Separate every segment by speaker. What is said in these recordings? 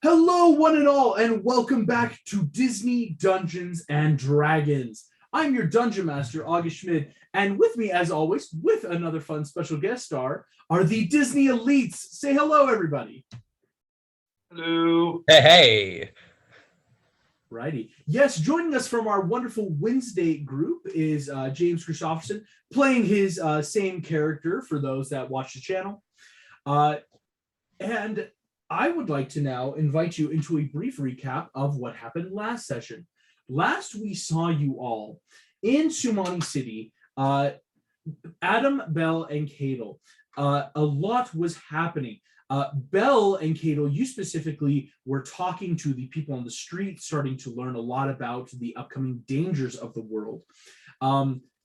Speaker 1: Hello, one and all, and welcome back to Disney Dungeons and Dragons. I'm your Dungeon Master, August Schmidt, and with me, as always, with another fun special guest star, are the Disney Elites. Say hello, everybody.
Speaker 2: Hello.
Speaker 3: Hey.
Speaker 1: Righty. Yes, joining us from our wonderful Wednesday group is James Christopherson, playing his same character for those that watch the channel. And I would like to now invite you into a brief recap of what happened last session. Last we saw you all in Sumani City, Adam, Bell, and Cadel. A lot was happening. Bell and Cadel, you specifically were talking to the people on the street, starting to learn a lot about the upcoming dangers of the world.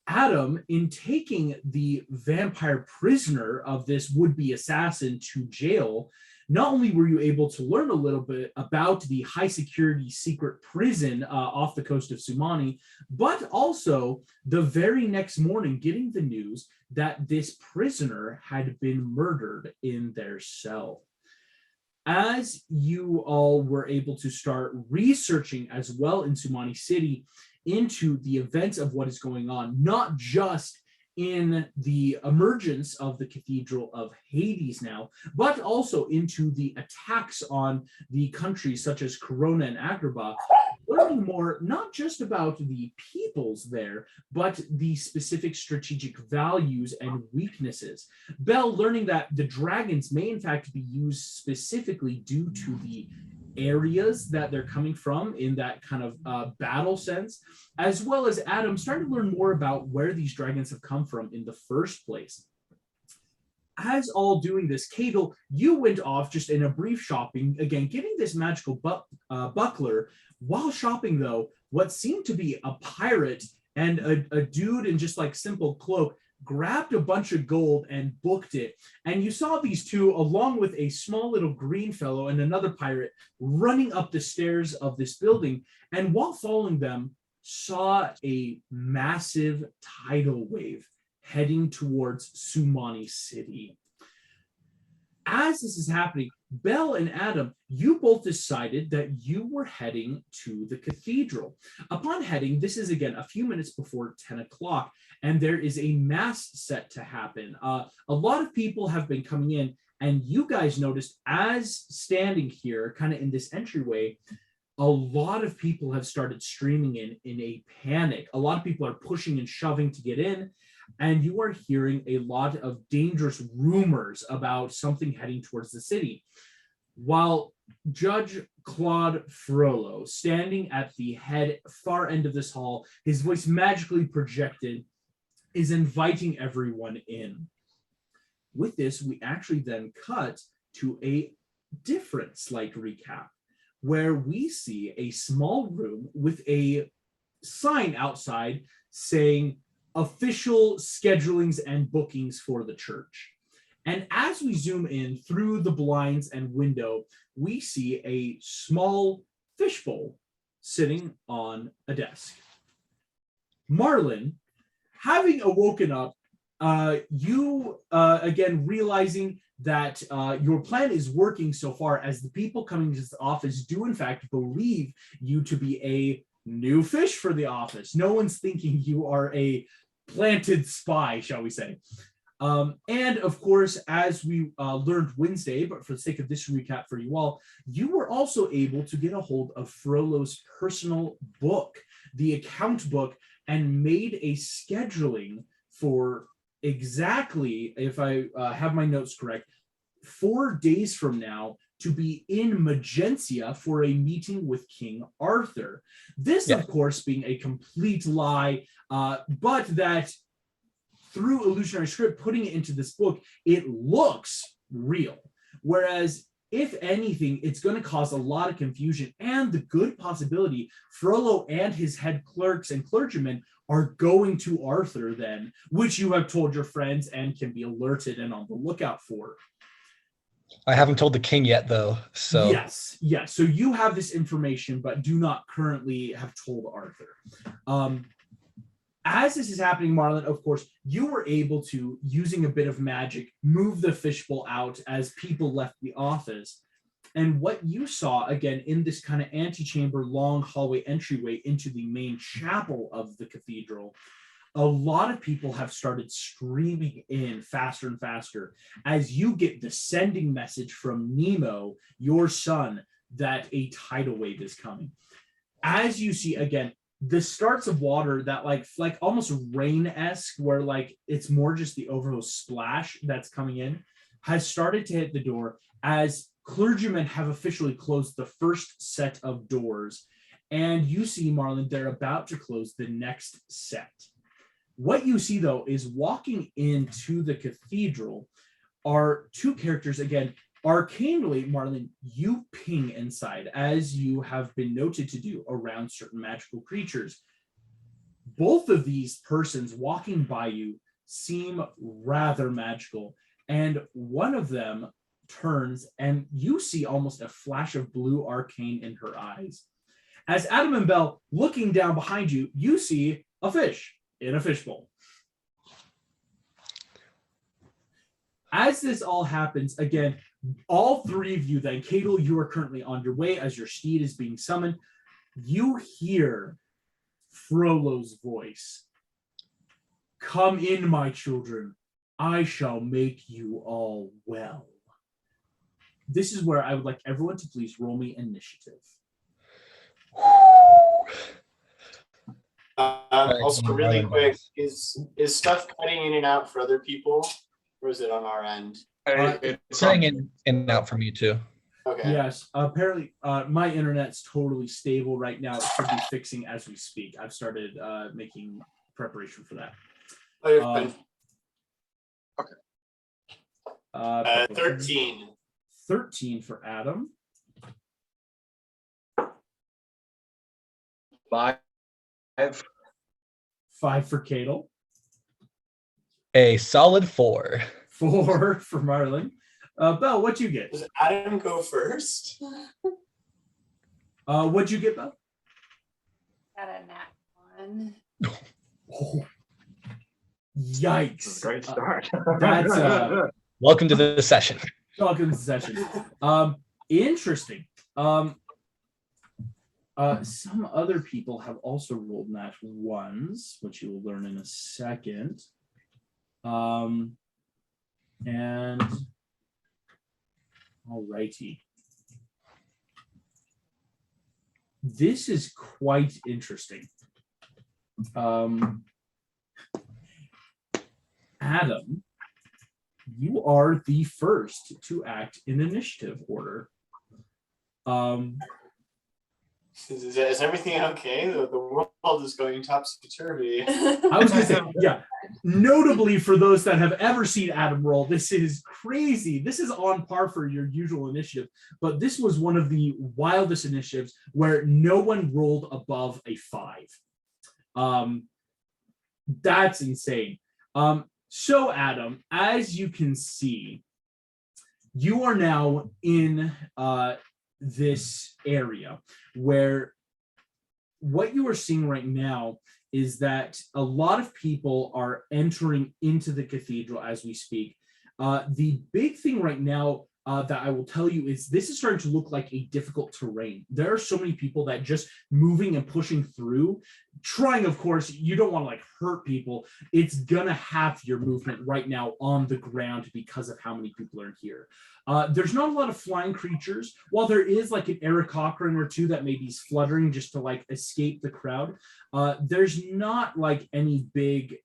Speaker 1: Adam, in taking the vampire prisoner of this would-be assassin to jail, not only were you able to learn a little bit about the high-security secret prison off the coast of Sumani, but also the very next morning getting the news that this prisoner had been murdered in their cell. As you all were able to start researching as well in Sumani City into the events of what is going on, not just in the emergence of the Cathedral of Hades now, but also into the attacks on the countries such as Corona and Agrabah, learning more not just about the peoples there, but the specific strategic values and weaknesses. Bell learning that the dragons may in fact be used specifically due to the areas that they're coming from in that kind of battle sense, as well as Adam starting to learn more about where these dragons have come from in the first place. As all doing this, Cadel, you went off just in a brief shopping, again, getting this magical buckler. While shopping, though, what seemed to be a pirate and a dude in just like simple cloak grabbed a bunch of gold and booked it. And you saw these two, along with a small little green fellow and another pirate, running up the stairs of this building. And while following them, saw a massive tidal wave heading towards Sumani City. As this is happening, Bell and Adam, you both decided that you were heading to the cathedral. Upon heading, this is again a few minutes before 10 o'clock, and there is a mass set to happen. A lot of people have been coming in, and you guys noticed as standing here, kind of in this entryway, a lot of people have started streaming in a panic. A lot of people are pushing and shoving to get in, and you are hearing a lot of dangerous rumors about something heading towards the city. While Judge Claude Frollo, standing at the far end of this hall, his voice magically projected, is inviting everyone in. With this, we actually then cut to a different slight recap, where we see a small room with a sign outside saying official schedulings and bookings for the church. And as we zoom in through the blinds and window, we see a small fishbowl sitting on a desk. Marlin, having awoken up, you again realizing that your plan is working so far, as the people coming to this office do in fact believe you to be a new fish for the office. No one's thinking you are a planted spy, shall we say. And of course, as we learned Wednesday, but for the sake of this recap for you all, you were also able to get a hold of Frollo's personal book, the account book, and made a scheduling for exactly, if I have my notes correct, 4 days from now to be in Magentia for a meeting with King Arthur. This, of course, being a complete lie, but that through illusionary script, putting it into this book, it looks real. Whereas, if anything, it's going to cause a lot of confusion and the good possibility Frollo and his head clerks and clergymen are going to Arthur then, which you have told your friends and can be alerted and on the lookout for.
Speaker 3: I haven't told the king yet, though. So
Speaker 1: Yes. So you have this information, but do not currently have told Arthur. As this is happening, Marlon, of course, you were able to, using a bit of magic, move the fishbowl out as people left the office. And what you saw, again, in this kind of antechamber, long hallway entryway into the main chapel of the cathedral, a lot of people have started streaming in faster and faster as you get the sending message from Nemo, your son, that a tidal wave is coming. As you see, again, the starts of water that like almost rain-esque, where like it's more just the overflow splash that's coming in, has started to hit the door as clergymen have officially closed the first set of doors. And you see, Marlon, they're about to close the next set. What you see, though, is walking into the cathedral are two characters. Again, arcanely, Marlon, you ping inside, as you have been noted to do around certain magical creatures. Both of these persons walking by you seem rather magical, and one of them turns, and you see almost a flash of blue arcane in her eyes. As Adam and Belle, looking down behind you, you see a fish in a fishbowl. As this all happens, again, all three of you, then, Cadel, you are currently on your way as your steed is being summoned. You hear Frollo's voice. Come in, my children. I shall make you all well. This is where I would like everyone to please roll me initiative.
Speaker 2: Also, really quick, is stuff cutting in and out for other people, or is it on our end?
Speaker 3: It's saying in and out for me too.
Speaker 2: Okay.
Speaker 1: Yes, apparently my internet's totally stable right now. It should be fixing as we speak. I've started making preparation for that.
Speaker 2: Oh, you're fine.
Speaker 1: Okay.
Speaker 2: 13.
Speaker 1: 13 for Adam.
Speaker 4: 5.
Speaker 1: 5 for Cadel.
Speaker 3: A solid 4.
Speaker 1: 4 for Marlon. Belle, what'd you get?
Speaker 2: Does Adam go first?
Speaker 1: What'd you get, Belle?
Speaker 5: Got a nat 1.
Speaker 1: Oh, yikes.
Speaker 4: Great start.
Speaker 1: That's
Speaker 3: Welcome to the session.
Speaker 1: welcome to the session. Interesting. Some other people have also rolled nat 1s, which you will learn in a second. And alrighty. This is quite interesting. Adam, you are the first to act in initiative order.
Speaker 2: Is everything okay? The world is going topsy-turvy.
Speaker 1: I was going to say, yeah, notably for those that have ever seen Adam roll, this is crazy. This is on par for your usual initiative, but this was one of the wildest initiatives where no one rolled above a 5. That's insane. So, Adam, as you can see, you are now in this area where what you are seeing right now is that a lot of people are entering into the cathedral as we speak. The big thing right now that I will tell you is this is starting to look like a difficult terrain. There are so many people that just moving and pushing through, trying, of course, you don't want to like hurt people. It's gonna have your movement right now on the ground because of how many people are here. There's not a lot of flying creatures. While there is like an Aarakocra or two that maybe is fluttering just to like escape the crowd, there's not like any big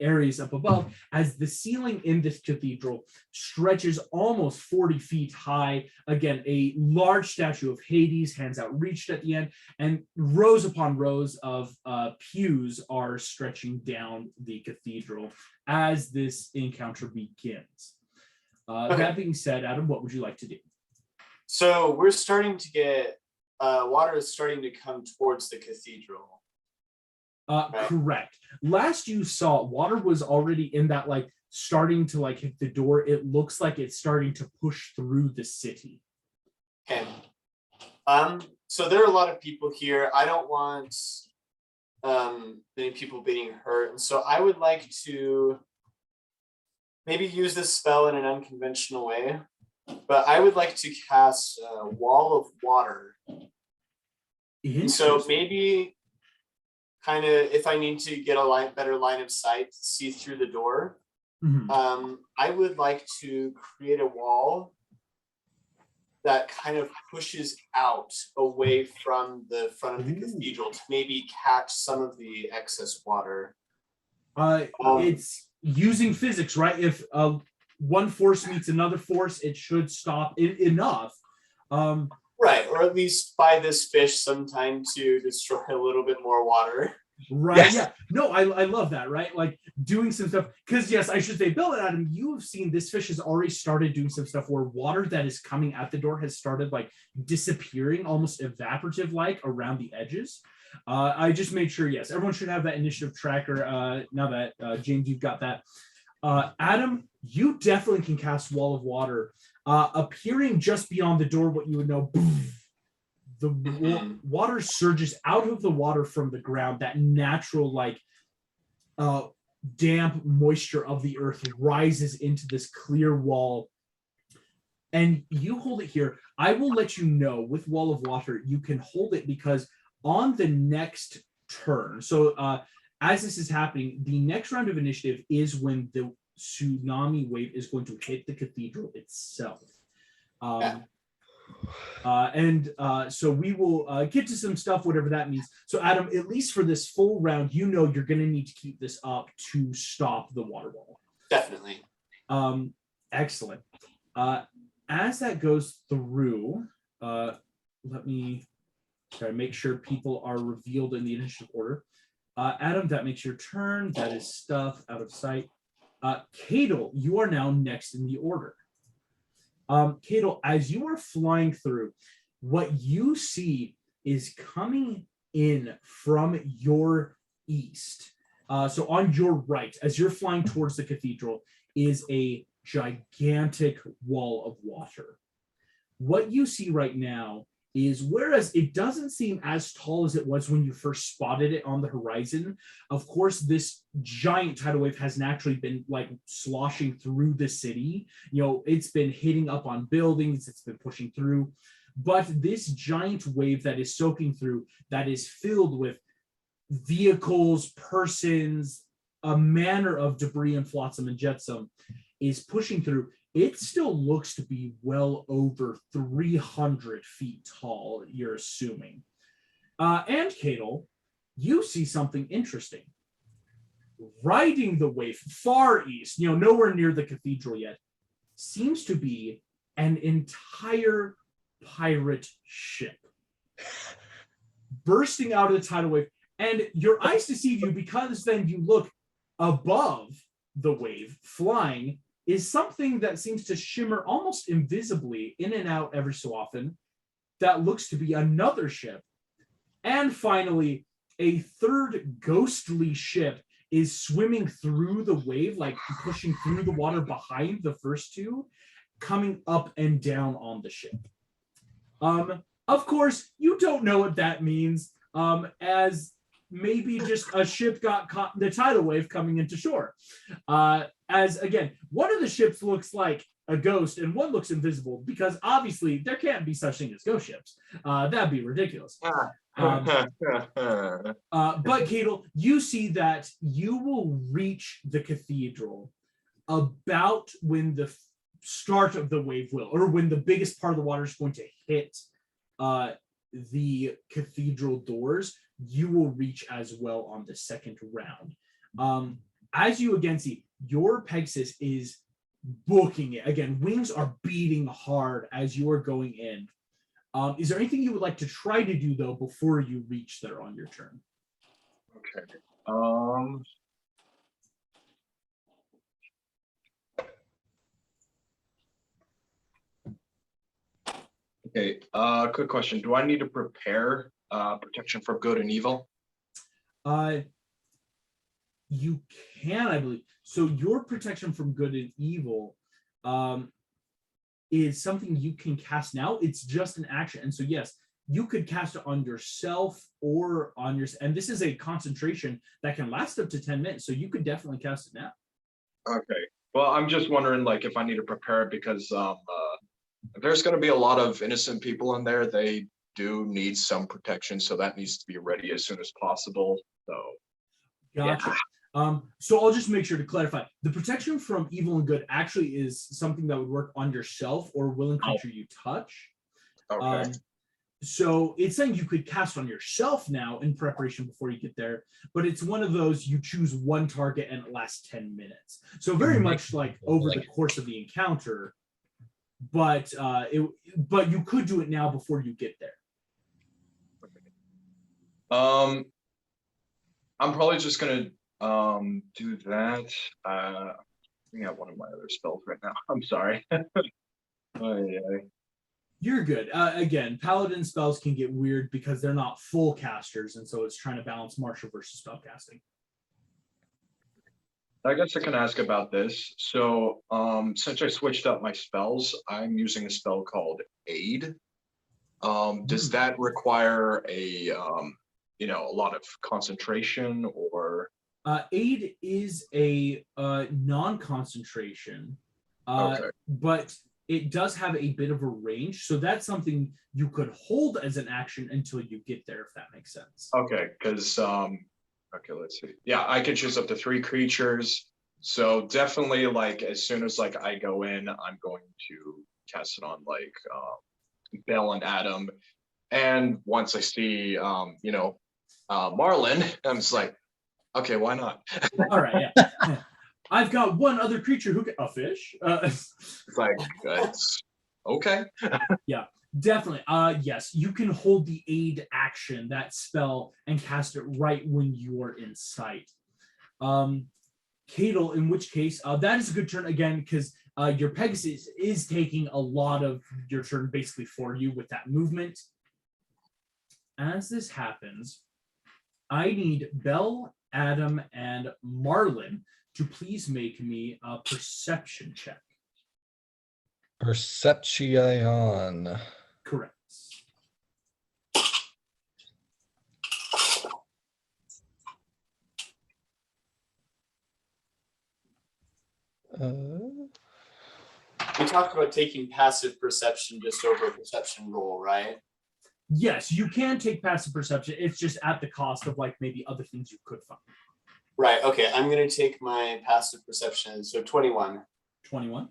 Speaker 1: areas up above, as the ceiling in this cathedral stretches almost 40 feet high. Again, a large statue of Hades, hands outreached at the end, and rows upon rows of pews are stretching down the cathedral as this encounter begins. That being said, Adam, what would you like to do?
Speaker 2: So we're starting to get, water is starting to come towards the cathedral. Right.
Speaker 1: Correct. Last you saw, water was already in that, like, starting to, like, hit the door. It looks like it's starting to push through the city.
Speaker 2: Okay. So there are a lot of people here. I don't want many people being hurt. And so I would like to maybe use this spell in an unconventional way. but I would like to cast a Wall of Water. So
Speaker 1: Interesting.
Speaker 2: maybe kind of if I need to get a better line of sight, see through the door,
Speaker 1: Mhm.
Speaker 2: I would like to create a wall that kind of pushes out away from the front of the
Speaker 1: Ooh.
Speaker 2: cathedral to maybe catch some of the excess water.
Speaker 1: It's using physics, right? If one force meets another force, it should stop enough.
Speaker 2: Right, or at least buy this fish sometime to destroy a little bit more water.
Speaker 1: Right.
Speaker 3: Yes.
Speaker 1: Yeah. No, I love that, right? Like doing some stuff. Because yes, I should say, Bill and Adam, you have seen this fish has already started doing some stuff where water that is coming at the door has started like disappearing, almost evaporative like around the edges. I just made sure, yes, everyone should have that initiative tracker. Now that James, you've got that. Adam, you definitely can cast Wall of Water. Appearing just beyond the door, what you would know, the water surges out of the water from the ground. That natural, like, damp moisture of the earth rises into this clear wall. And you hold it here. I will let you know with Wall of Water, you can hold it because on the next turn, so as this is happening, the next round of initiative is when the tsunami wave is going to hit the cathedral itself. So we will get to some stuff, whatever that means. So Adam, at least for this full round, you know you're going to need to keep this up to stop the water wall.
Speaker 2: Definitely.
Speaker 1: Excellent. As that goes through, let me make sure people are revealed in the initiative order. Adam, that makes your turn. That is stuff out of sight. Cadel, you are now next in the order. Cadel, as you are flying through, what you see is coming in from your east. So on your right, as you're flying towards the cathedral, is a gigantic wall of water. What you see right now is, whereas it doesn't seem as tall as it was when you first spotted it on the horizon, of course, this giant tidal wave has naturally been like sloshing through the city. You know, it's been hitting up on buildings, it's been pushing through. But this giant wave that is soaking through, that is filled with vehicles, persons, a manner of debris and flotsam and jetsam, is pushing through. It still looks to be well over 300 feet tall, you're assuming. And Cadel, you see something interesting. Riding the wave far east, nowhere near the cathedral yet, seems to be an entire pirate ship bursting out of the tidal wave. And your eyes deceive you because then you look above the wave, flying, is something that seems to shimmer almost invisibly in and out every so often. That looks to be another ship. And finally, a third ghostly ship is swimming through the wave, like pushing through the water behind the first two, coming up and down on the ship. Of course, you don't know what that means, as maybe just a ship got caught in the tidal wave coming into shore. As again, one of the ships looks like a ghost and one looks invisible, because obviously there can't be such thing as ghost ships. That'd be ridiculous. But Cadel, you see that you will reach the cathedral about when the start of the wave will, or when the biggest part of the water is going to hit the cathedral doors. You will reach as well on the second round. As you again see, your Pegasus is booking it. Again, wings are beating hard as you are going in. Is there anything you would like to try to do, though, before you reach there on your turn?
Speaker 4: Okay. Okay, quick question. Do I need to prepare protection from good and evil?
Speaker 1: You can, I believe. So your protection from good and evil is something you can cast now. It's just an action. And so, yes, you could cast it on yourself or on your... And this is a concentration that can last up to 10 minutes. So you could definitely cast it now.
Speaker 4: Okay. Well, I'm just wondering, like, if I need to prepare it because If there's going to be a lot of innocent people in there, they do need some protection, so that needs to be ready as soon as possible. So,
Speaker 1: Gotcha. So I'll just make sure to clarify. The protection from evil and good actually is something that would work on yourself or willing creature you touch.
Speaker 4: okay.
Speaker 1: So it's something you could cast on yourself now in preparation before you get there, but it's one of those you choose one target and it lasts 10 minutes. So very much like over the course of the encounter, but you could do it now before you get there.
Speaker 4: I'm probably just gonna do that. I have one of my other spells right now. I'm sorry.
Speaker 1: You're good. Again, paladin spells can get weird because they're not full casters, and so it's trying to balance martial versus spell casting.
Speaker 4: I guess I can ask about this. So, since I switched up my spells, I'm using a spell called Aid. Does that require a lot of concentration, or?
Speaker 1: Aid is a non-concentration,
Speaker 4: Okay.
Speaker 1: but it does have a bit of a range, so that's something you could hold as an action until you get there, if that makes sense.
Speaker 4: Okay, because okay, let's see. Yeah, I can choose up to 3 creatures. So definitely, like, as soon as like I go in, I'm going to cast it on like Bell and Adam. And once I see Marlin, I'm just like, okay, why not?
Speaker 1: All right, yeah. I've got one other creature who can a fish.
Speaker 4: It's like it's okay.
Speaker 1: Yeah, definitely. Yes, you can hold the aid action, that spell, and cast it right when you are in sight. Cadel, in which case, that is a good turn again, because your Pegasus is taking a lot of your turn basically for you with that movement. As this happens, I need Bell, Adam, and Marlin to please make me a perception check.
Speaker 3: Perception.
Speaker 1: Correct.
Speaker 2: We talked about taking passive perception just over a perception roll, right?
Speaker 1: Yes, you can take passive perception. It's just at the cost of like maybe other things you could find.
Speaker 2: Right. Okay. I'm going to take my passive perception. So 21.
Speaker 1: 21.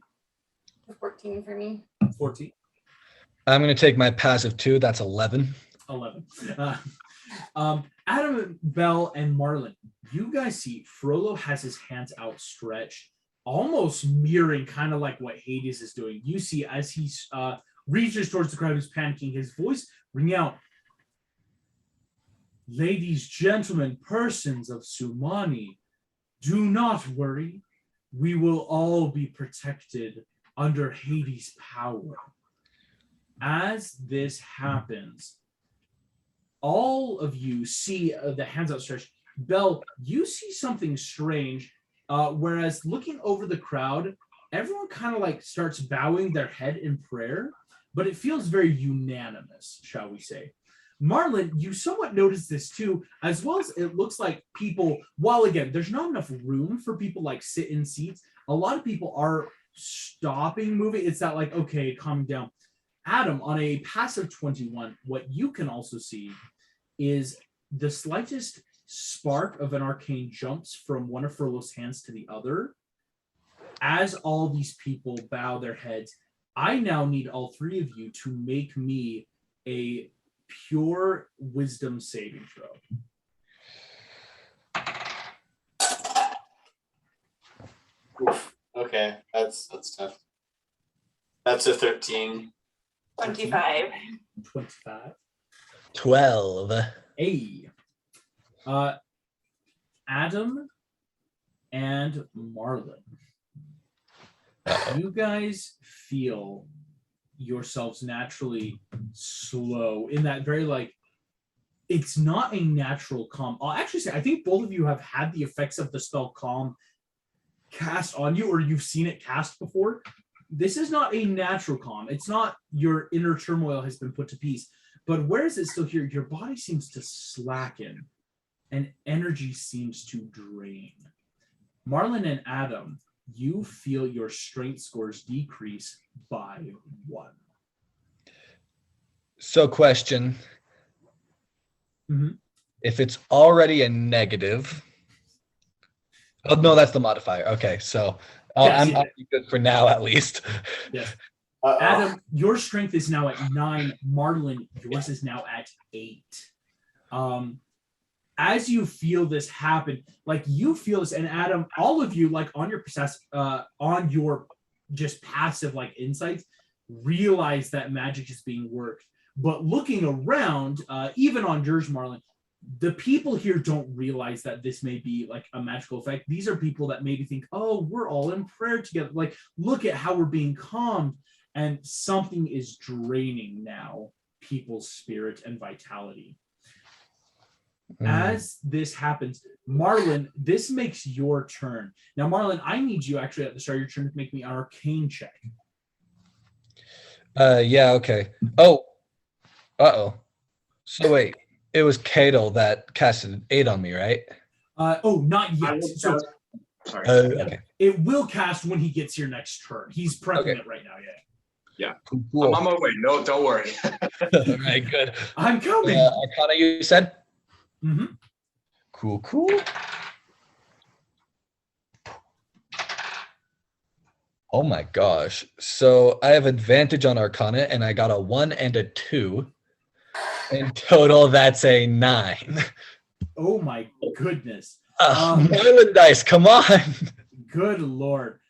Speaker 5: 14 for me.
Speaker 1: 14.
Speaker 3: I'm going to take my passive 2. That's 11.
Speaker 1: 11. Adam, Bell, and Marlin, you guys see Frollo has his hands outstretched, almost mirroring kind of like what Hades is doing. You see as he reaches towards the crowd who's panicking, his voice ring out, "Ladies, gentlemen, persons of Sumani, do not worry. We will all be protected under Hades' power." As this happens, all of you see the hands outstretched. Belle, you see something strange, whereas looking over the crowd, everyone kind of like starts bowing their head in prayer, but it feels very unanimous, shall we say. Marlin, you somewhat notice this too, as well as it looks like people, while again, there's not enough room for people like sit in seats, a lot of people are stopping moving. It's that like, okay, calm down. Adam, on a passive 21, what you can also see is the slightest spark of an arcane jumps from one of Frollo's hands to the other. As all these people bow their heads, I now need all 3 of you to make me a pure wisdom saving throw.
Speaker 2: Oof. Okay, that's tough. That's a 13.
Speaker 5: 25.
Speaker 1: 25.
Speaker 3: 12.
Speaker 1: Hey. Adam and Marlin, you guys feel yourselves naturally slow in that very like, it's not a natural calm. I'll actually say I think both of you have had the effects of the spell calm cast on you, or you've seen it cast before. This is not a natural calm. It's not your inner turmoil has been put to peace, but whereas it's still here, your body seems to slacken and energy seems to drain. Marlin and Adam, you feel your strength scores decrease by 1.
Speaker 3: So question.
Speaker 1: Mhm.
Speaker 3: If it's already a negative. Oh no, that's the modifier. Okay, so
Speaker 1: Yes,
Speaker 3: I'm
Speaker 1: yeah.
Speaker 3: good for now at least.
Speaker 1: Yes.
Speaker 2: Uh-oh.
Speaker 1: Adam, your strength is now at 9. Marlin, yours is now at 8. As you feel this happen, like you feel this, and Adam, all of you, like on your just passive like insights, realize that magic is being worked. But looking around, even on yours, Marlin, the people here don't realize that this may be like a magical effect. These are people that maybe think, oh, we're all in prayer together. Like, look at how we're being calmed. And something is draining now people's spirit and vitality. As this happens, Marlin, this makes your turn. Now, Marlin, I need you actually at the start of your turn to make me an arcane check.
Speaker 3: Yeah, okay. Oh. Uh-oh. So wait, it was Cato that casted 8 on me, right?
Speaker 1: Not
Speaker 2: I
Speaker 1: yet.
Speaker 2: will
Speaker 1: So
Speaker 2: cast- Sorry.
Speaker 3: Okay.
Speaker 1: it will cast when he gets your next turn. He's prepping
Speaker 3: Okay.
Speaker 1: it right now, yeah.
Speaker 3: Cool.
Speaker 4: I'm on my way. No, don't worry.
Speaker 3: All right, good.
Speaker 1: I'm coming.
Speaker 3: Arcana, you said?
Speaker 1: Mm-hmm.
Speaker 3: Cool. Oh my gosh. So I have advantage on Arcana, and I got a 1 and a 2. In total, that's a 9.
Speaker 1: Oh my goodness.
Speaker 3: Marlin dice, come on.
Speaker 1: Good Lord.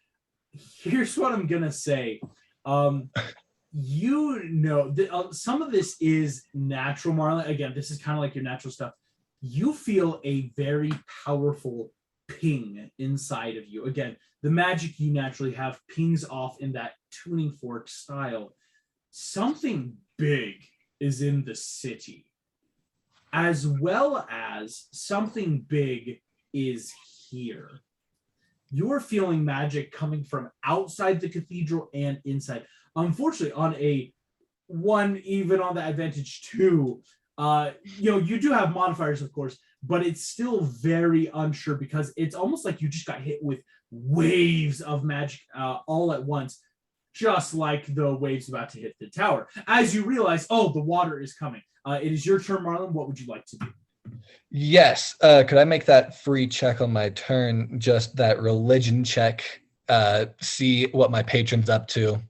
Speaker 1: Here's what I'm going to say. Some of this is natural, Marlon. Again, this is kind of like your natural stuff. You feel a very powerful ping inside of you. Again, the magic you naturally have pings off in that tuning fork style. Something big is in the city, as well as something big is here. You're feeling magic coming from outside the cathedral and inside. Unfortunately, on a 1, even on the advantage 2, you do have modifiers, of course, but it's still very unsure because it's almost like you just got hit with waves of magic all at once, just like the waves about to hit the tower. As you realize, oh, the water is coming. It is your turn, Marlon. What would you like to do?
Speaker 3: Yes. Could I make that free check on my turn? Just that religion check. See what my patron's up to.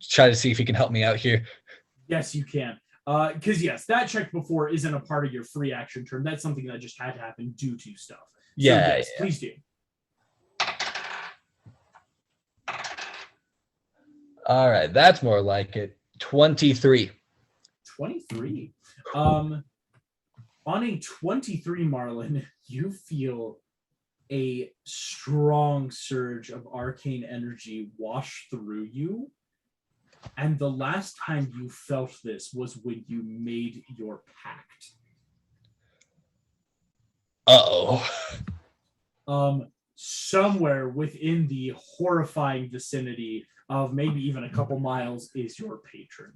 Speaker 3: Try to see if he can help me out here.
Speaker 1: Yes, you can. Because yes, that check before isn't a part of your free action turn. That's something that just had to happen due to stuff. So,
Speaker 3: Yeah.
Speaker 1: yes, please do.
Speaker 3: All right, that's more like it. 23.
Speaker 1: 23. On a 23, Marlon, you feel a strong surge of arcane energy wash through you. And the last time you felt this was when you made your pact.
Speaker 3: Uh-oh.
Speaker 1: Somewhere within the horrifying vicinity of maybe even a couple miles is your patron.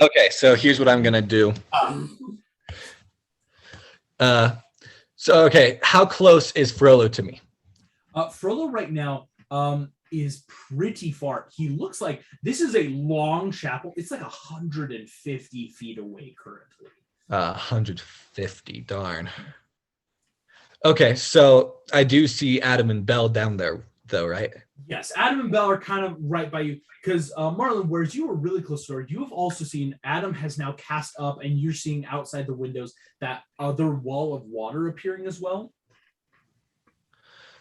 Speaker 3: Okay, so here's what I'm gonna do. Okay, how close is Frollo to me?
Speaker 1: Frollo right now is pretty far. He looks like this is a long chapel. It's like 150 feet away currently.
Speaker 3: 150, darn. Okay, so I do see Adam and Belle down there, though, right?
Speaker 1: Yes, Adam and Belle are kind of right by you. Because, Marlon, whereas you were really close to her, you have also seen Adam has now cast up, and you're seeing outside the windows that other wall of water appearing as well.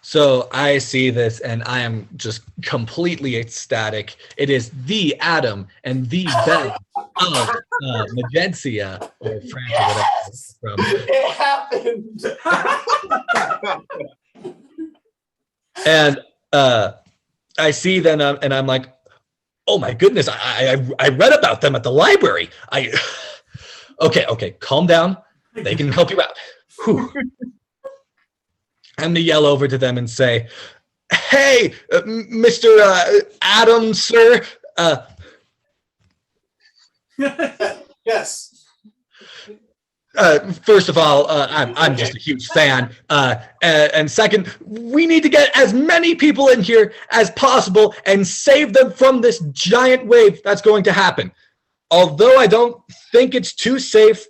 Speaker 3: So I see this, and I am just completely ecstatic. It is the Adam and the Belle of Magentia, or France, or whatever it's from.
Speaker 2: It happened.
Speaker 3: And I see them, and I'm like, oh my goodness, I read about them at the library. Okay, calm down. They can help you out. Whew. I'm gonna yell over to them and say, hey, Mr. Adam, sir.
Speaker 2: Yes.
Speaker 3: First of all, I'm just a huge fan. And second, we need to get as many people in here as possible and save them from this giant wave that's going to happen. Although I don't think it's too safe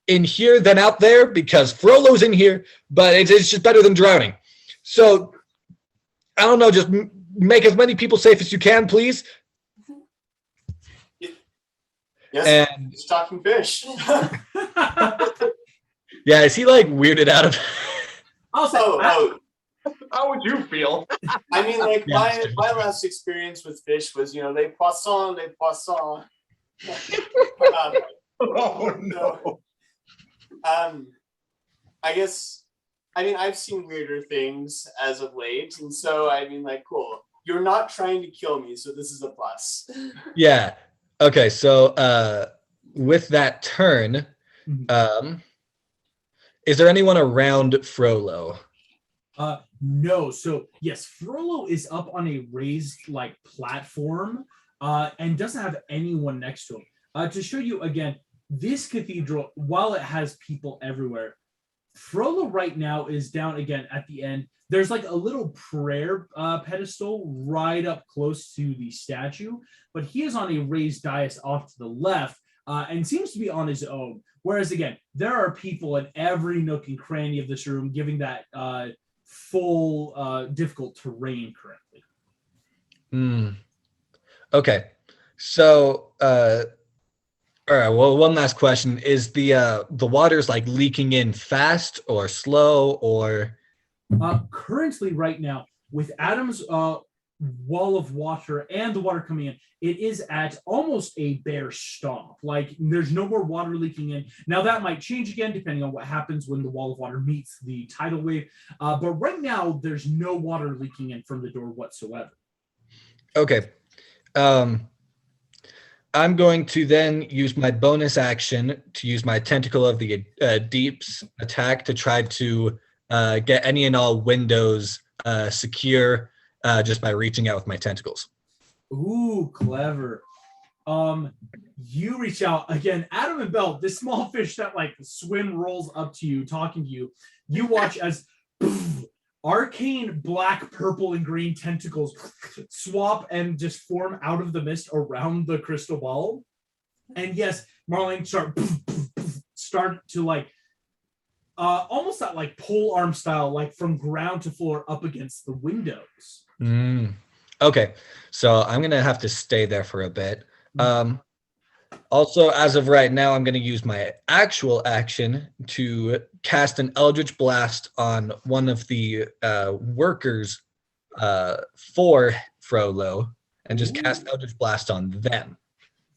Speaker 3: in here than out there because Frollo's in here, but it's just better than drowning. So, I don't know, just make as many people safe as you can, please.
Speaker 2: Yes,
Speaker 3: And
Speaker 2: he's talking fish.
Speaker 3: yeah, is he like weirded out of?
Speaker 1: Also,
Speaker 2: Oh,
Speaker 4: How would you feel?
Speaker 2: I mean, like
Speaker 3: Yeah,
Speaker 2: my last experience with fish was, les poissons, les poissons.
Speaker 4: Oh no.
Speaker 2: I guess, I've seen weirder things as of late, and so cool. You're not trying to kill me, so this is a plus.
Speaker 3: Yeah. Okay, so with that turn, is there anyone around Frollo?
Speaker 1: No. So yes, Frollo is up on a raised platform and doesn't have anyone next to him. To show you again, this cathedral, while it has people everywhere, Frollo right now is down again at the end. There's like a little prayer pedestal right up close to the statue, but he is on a raised dais off to the left and seems to be on his own. Whereas again, there are people in every nook and cranny of this room giving that full difficult terrain currently.
Speaker 3: Okay, so all right. Well, one last question: is the waters like leaking in fast or slow or?
Speaker 1: Currently, right now, with Adam's wall of water and the water coming in, it is at almost a bare stop. Like there's no more water leaking in. Now that might change again depending on what happens when the wall of water meets the tidal wave. But right now, there's no water leaking in from the door whatsoever.
Speaker 3: Okay. I'm going to then use my bonus action to use my Tentacle of the Deeps attack to try to get any and all windows secure just by reaching out with my tentacles.
Speaker 1: Ooh, clever. You reach out again, Adam and Bell, this small fish that swim rolls up to you, talking to you. You watch as arcane black, purple, and green tentacles swap and just form out of the mist around the crystal ball. And yes, Marlene start to almost that pole arm style, from ground to floor up against the windows.
Speaker 3: Okay, so I'm gonna have to stay there for a bit. Also, as of right now, I'm going to use my actual action to cast an Eldritch Blast on one of the workers for Frollo and just cast Eldritch Blast on them.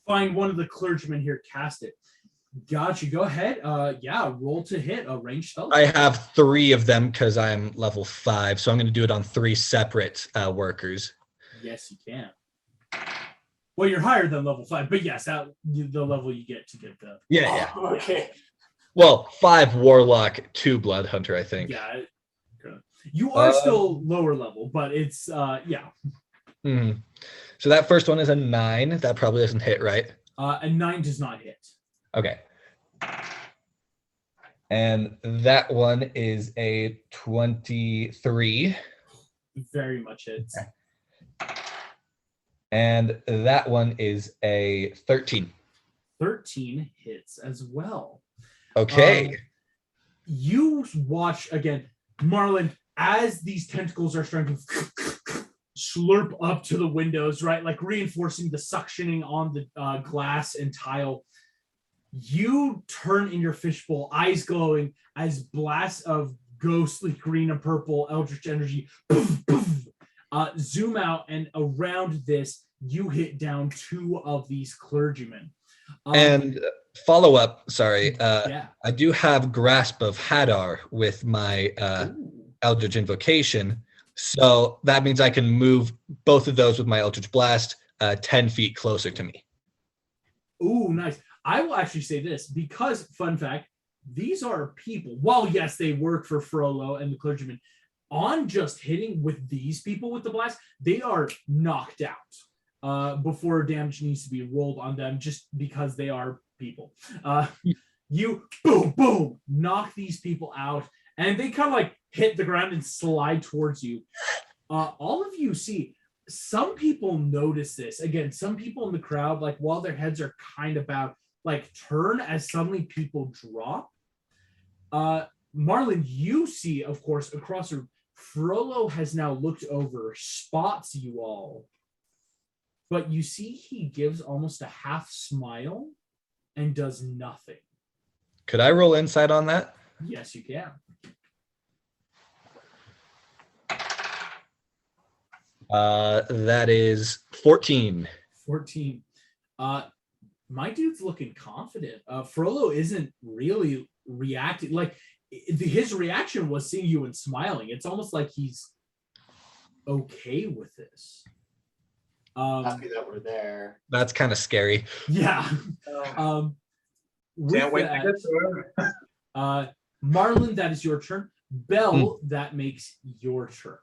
Speaker 1: Find one of the clergymen here, cast it. Gotcha. Go ahead. Roll to hit a ranged spell.
Speaker 3: I have 3 of them because I'm level 5, so I'm going to do it on 3 separate workers.
Speaker 1: Yes, you can. Well, you're higher than level 5, but yes, the level you get to get the.
Speaker 3: Yeah.
Speaker 2: Okay.
Speaker 3: Well, 5 Warlock, 2 Blood Hunter, I think.
Speaker 1: Yeah. You are still lower level, but it's, yeah.
Speaker 3: So that first one is a 9. That probably doesn't hit, right?
Speaker 1: A 9 does not hit.
Speaker 3: Okay. And that one is a 23.
Speaker 1: Very much hits.
Speaker 3: And that one is a 13.
Speaker 1: 13 hits as well.
Speaker 3: Okay.
Speaker 1: You watch again, Marlon, as these tentacles are starting to slurp up to the windows, right? Like reinforcing the suctioning on the glass and tile. You turn in your fishbowl, eyes glowing, as blasts of ghostly green and purple eldritch energy zoom out, and around this, you hit down 2 of these clergymen.
Speaker 3: And follow up, sorry.
Speaker 1: Yeah.
Speaker 3: I do have Grasp of Hadar with my Eldritch Invocation. So that means I can move both of those with my Eldritch Blast 10 feet closer to me.
Speaker 1: Ooh, nice. I will actually say this because, fun fact, these are people. While yes, they work for Frollo and the clergyman, on just hitting with these people with the blast, they are knocked out before damage needs to be rolled on them, just because they are people. You boom, boom, knock these people out, and they kind of like hit the ground and slide towards you. All of you see, some people notice this. Again, some people in the crowd, like while their heads are kind of bowed, like turn as suddenly people drop. Marlon, you see, of course, across the room, Frollo has now looked over, spots you all, but you see he gives almost a half smile and does nothing.
Speaker 3: Could I roll insight on that?
Speaker 1: Yes, you can.
Speaker 3: That is 14.
Speaker 1: 14. My dude's looking confident. Frollo isn't really reacting. Like his reaction was seeing you and smiling. It's almost like he's okay with this.
Speaker 2: Happy that we're there.
Speaker 3: That's kind of scary.
Speaker 1: Yeah.
Speaker 4: Can't wait to get there.
Speaker 1: Marlon, that is your turn. Belle, that makes your turn.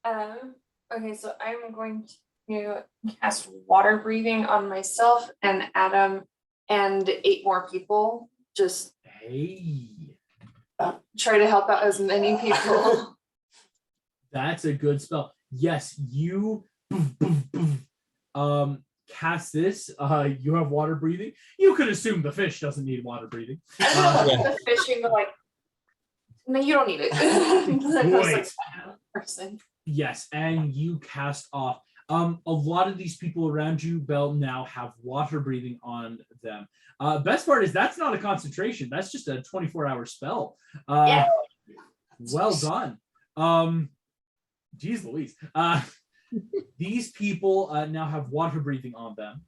Speaker 5: Okay, so I'm going to cast water breathing on myself and Adam and 8 more people. Just
Speaker 1: Hey.
Speaker 5: try to help out as many people.
Speaker 1: That's a good spell. Yes, you cast this. You have water breathing. You could assume the fish doesn't need water breathing.
Speaker 5: I don't know the fishing, but like, no, you don't need it.
Speaker 1: Wait.
Speaker 5: Person.
Speaker 1: Yes, and you cast off. A lot of these people around you, Belle, now have water breathing on them. Best part is that's not a concentration. That's just a 24-hour spell.
Speaker 5: Yeah.
Speaker 1: Well done. Geez Louise. These people now have water breathing on them.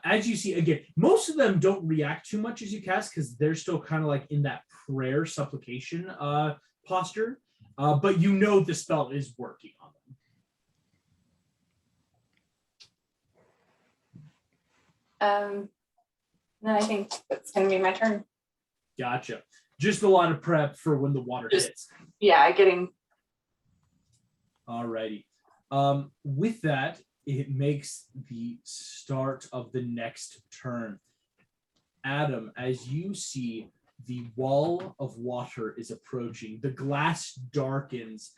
Speaker 1: As you see, again, most of them don't react too much as you cast because they're still kind of like in that prayer supplication posture. But you know the spell is working on them.
Speaker 5: Then I think it's going to be my turn.
Speaker 1: Gotcha. Just a lot of prep for when the water hits.
Speaker 5: Yeah, getting.
Speaker 1: Alrighty. With that, it makes the start of the next turn. Adam, as you see, the wall of water is approaching. The glass darkens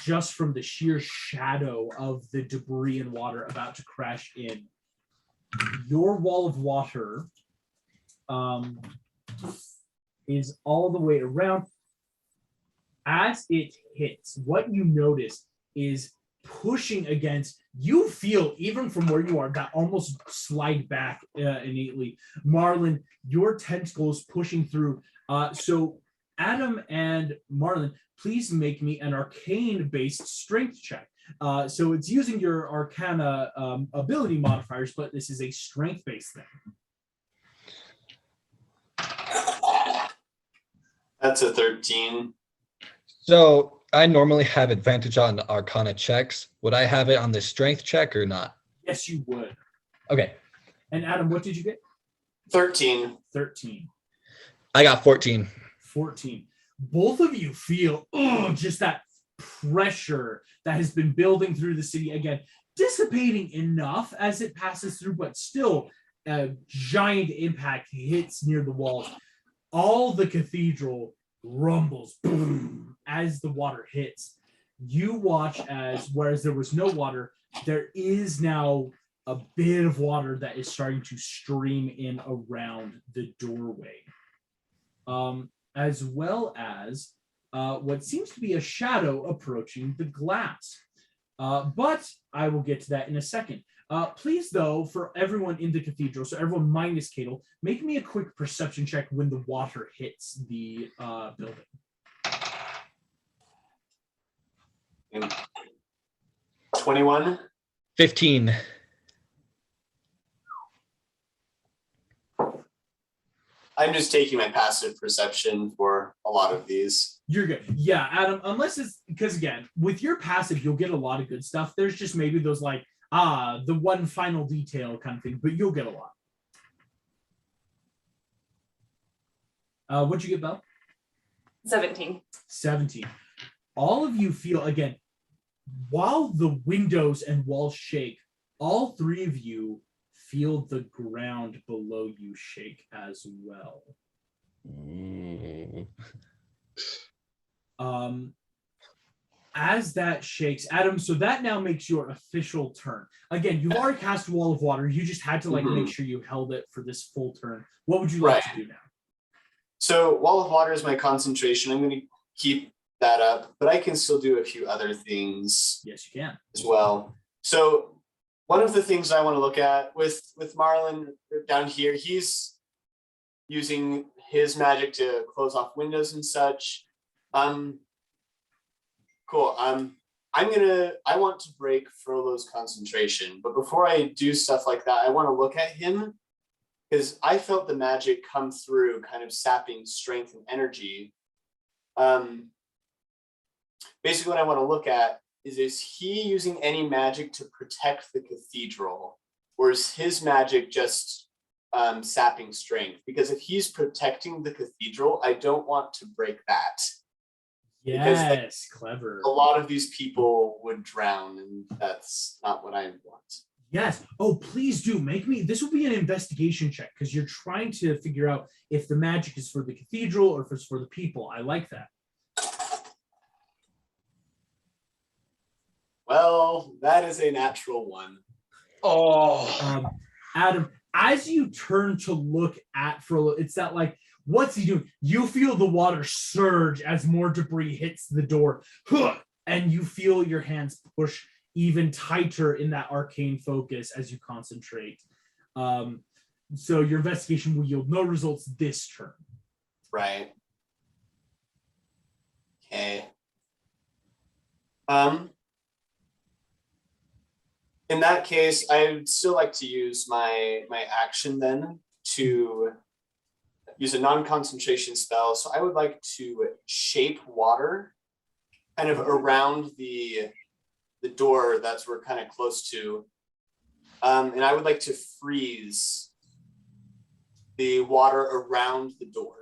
Speaker 1: just from the sheer shadow of the debris and water about to crash in. Your wall of water is all the way around. As it hits, what you notice is pushing against, you feel even from where you are that almost slide back innately. Marlon, your tentacles pushing through. So Adam and Marlon, please make me an arcane-based strength check. So it's using your arcana ability modifiers, but this is a strength-based thing.
Speaker 2: That's a 13.
Speaker 3: So I normally have advantage on arcana checks. Would I have it on the strength check or not?
Speaker 1: Yes, you would.
Speaker 3: Okay.
Speaker 1: And Adam, what did you get?
Speaker 2: 13.
Speaker 1: 13.
Speaker 3: I got 14.
Speaker 1: 14. Both of you feel just that pressure that has been building through the city. Again, dissipating enough as it passes through, but still a giant impact hits near the walls. All the cathedral rumbles boom as the water hits. You watch as, whereas there was no water, there is now a bit of water that is starting to stream in around the doorway. As well as what seems to be a shadow approaching the glass. But I will get to that in a second. Please, though, for everyone in the cathedral, so everyone minus Cadel, make me a quick perception check when the water hits the building.
Speaker 2: 21.
Speaker 3: 15.
Speaker 2: I'm just taking my passive perception for a lot of these.
Speaker 1: You're good. Yeah, Adam, unless it's because, again, with your passive, you'll get a lot of good stuff. There's just maybe those like, the one final detail kind of thing, but you'll get a lot. What'd you get, Belle?
Speaker 5: 17.
Speaker 1: 17. All of you feel, again, while the windows and walls shake, all three of you feel the ground below you shake as well.
Speaker 3: Ooh.
Speaker 1: As that shakes, Adam, so that now makes your official turn. Again, you've already cast a wall of water. You just had to like make sure you held it for this full turn. What would you like to do now?
Speaker 2: So wall of water is my concentration. I'm going to keep that up, but I can still do a few other things.
Speaker 1: Yes, you can.
Speaker 2: As well. So one of the things I want to look at with Marlon down here, he's using his magic to close off windows and such. Cool. I want to break Frollo's concentration, but before I do stuff like that, I want to look at him because I felt the magic come through, kind of sapping strength and energy. Basically, what I want to look at is he using any magic to protect the cathedral, or is his magic just sapping strength? Because if he's protecting the cathedral, I don't want to break that.
Speaker 1: Yes,
Speaker 2: because,
Speaker 1: clever.
Speaker 2: A lot of these people would drown, and that's not what I want.
Speaker 1: Yes. Oh, please do make me. This will be an investigation check because you're trying to figure out if the magic is for the cathedral or if it's for the people. I like that.
Speaker 2: Well, that is a natural one.
Speaker 4: Oh,
Speaker 1: Adam, as you turn to look at Frollo, it's that like, what's he doing? You feel the water surge as more debris hits the door, and you feel your hands push even tighter in that arcane focus as you concentrate. So your investigation will yield no results this turn.
Speaker 2: Right. Okay. In that case, I would still like to use my action then to use a non-concentration spell. So I would like to shape water kind of around the door that's we're kind of close to. And I would like to freeze the water around the door.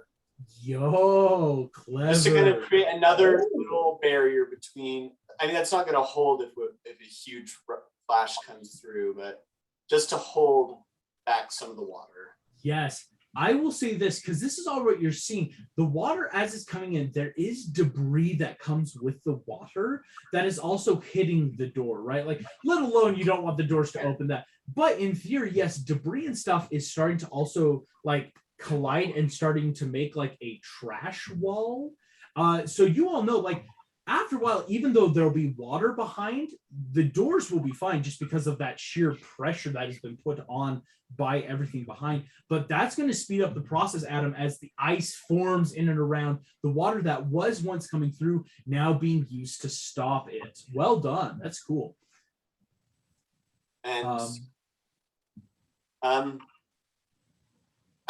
Speaker 1: Yo, clever.
Speaker 2: Just to kind of create another little barrier between, I mean, that's not going to hold if a huge flash comes through, but just to hold back some of the water.
Speaker 1: Yes. I will say this because this is all what you're seeing. The water, as it's coming in, there is debris that comes with the water that is also hitting the door, right? Like, let alone you don't want the doors to open that. But in theory, yes, debris and stuff is starting to also like collide and starting to make like a trash wall. So you all know, like, after a while, even though there'll be water behind, the doors will be fine just because of that sheer pressure that has been put on by everything behind. But that's going to speed up the process, Adam, as the ice forms in and around the water that was once coming through, now being used to stop it. Well done. That's cool.
Speaker 2: And I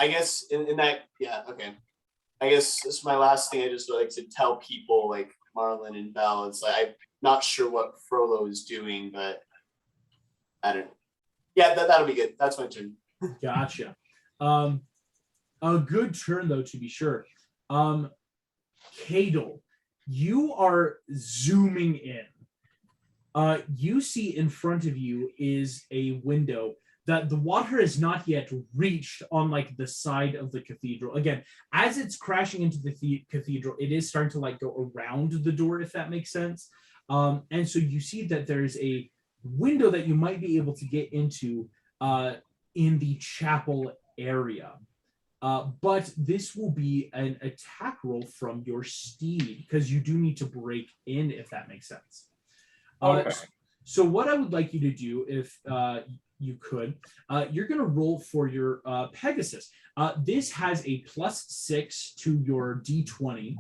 Speaker 2: guess in that, yeah, okay. I guess this is my last thing. I just would like to tell people like Marlon and Belle, it's like, I'm not sure what Frollo is doing, but I don't know. Yeah, that'll be good. That's my turn.
Speaker 1: Gotcha. A good turn, though, to be sure. Cadel, you are zooming in. You see in front of you is a window that the water has not yet reached on like the side of the cathedral. Again, as it's crashing into the cathedral, it is starting to like go around the door, if that makes sense. And so you see that there's a window that you might be able to get into in the chapel area. But this will be an attack roll from your steed because you do need to break in, if that makes sense.
Speaker 4: okay.
Speaker 1: So what I would like you to do, if you could, you're going to roll for your Pegasus. This has a +6 to your D20.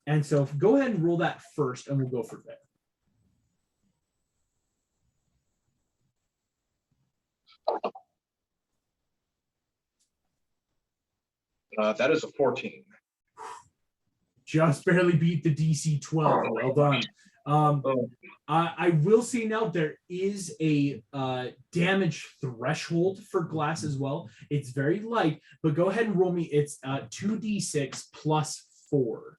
Speaker 1: And so go ahead and roll that first, and we'll go from there.
Speaker 4: That is a 14.
Speaker 1: Just barely beat the DC 12. Well done. I will say now there is a damage threshold for glass as well. It's very light, but go ahead and roll me. It's 2d6 plus 4.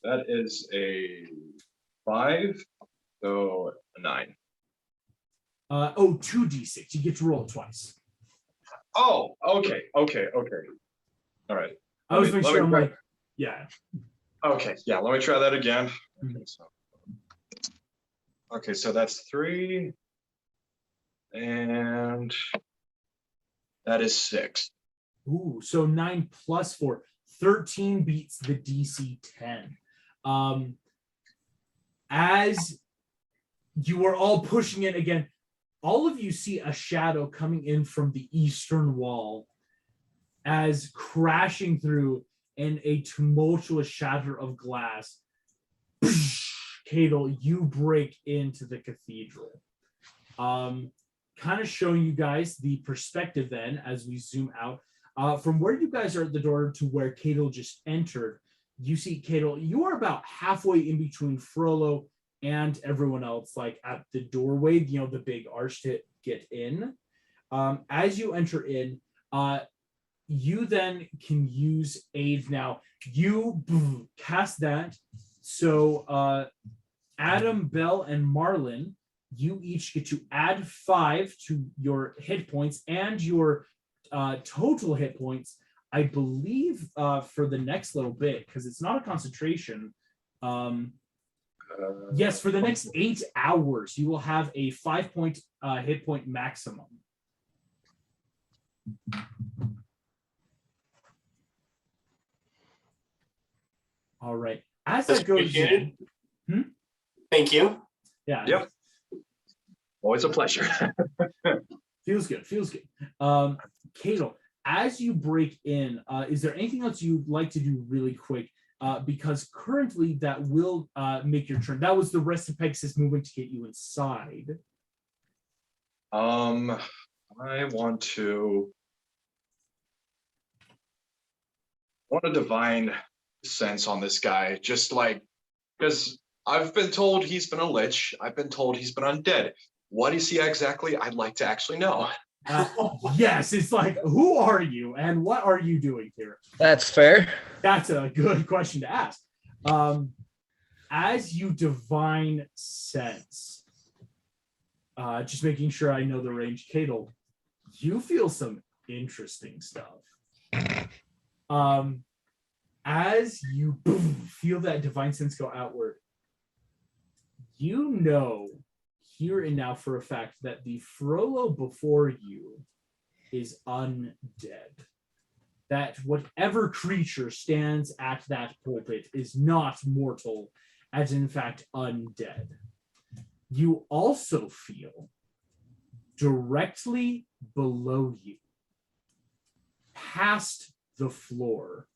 Speaker 4: That is a 5, so a 9.
Speaker 1: 2d6. You get to roll it twice.
Speaker 4: Oh, okay. All right.
Speaker 1: I was making sure I'm
Speaker 4: try-
Speaker 1: like, yeah.
Speaker 4: Okay, yeah, let me try that again.
Speaker 1: Mhm.
Speaker 4: Okay, so that's 3. And that is 6.
Speaker 1: Ooh, so 9 plus 4. 13 beats the DC 10. As you are all pushing it again, all of you see a shadow coming in from the eastern wall as crashing through in a tumultuous shatter of glass. Cadel, you break into the cathedral. Kind of showing you guys the perspective then as we zoom out. From where you guys are at the door to where Cadel just entered, you see Cadel, you are about halfway in between Frollo and everyone else, like at the doorway, the big arch to get in. As you enter in, you then can use aid now. You cast that. So Adam, Bell, and Marlin, you each get to add 5 to your hit points and your total hit points, I believe, for the next little bit, because it's not a concentration. Yes, for the next 8 hours, you will have a 5-point hit point maximum. All right. As
Speaker 2: That's
Speaker 1: that goes
Speaker 2: appreciated.
Speaker 1: in,
Speaker 2: Thank you.
Speaker 1: yeah,
Speaker 4: Yep. Always a pleasure.
Speaker 1: feels good. Cadel, as you break in, is there anything else you'd like to do really quick? Because currently that will make your turn. That was the rest of Pegasus moving to get you inside.
Speaker 4: I want a divine sense on this guy, just like, because I've been told he's been a lich. I've been told he's been undead. What is he exactly? I'd like to actually know.
Speaker 1: Yes, it's like, who are you and what are you doing here?
Speaker 3: That's fair.
Speaker 1: That's a good question to ask. As you divine sense, just making sure I know the range, Cadel, you feel some interesting stuff. As you feel that divine sense go outward, you know here and now for a fact that the Frollo before you is undead. That whatever creature stands at that pulpit is not mortal, as in fact undead. You also feel directly below you, past the floor,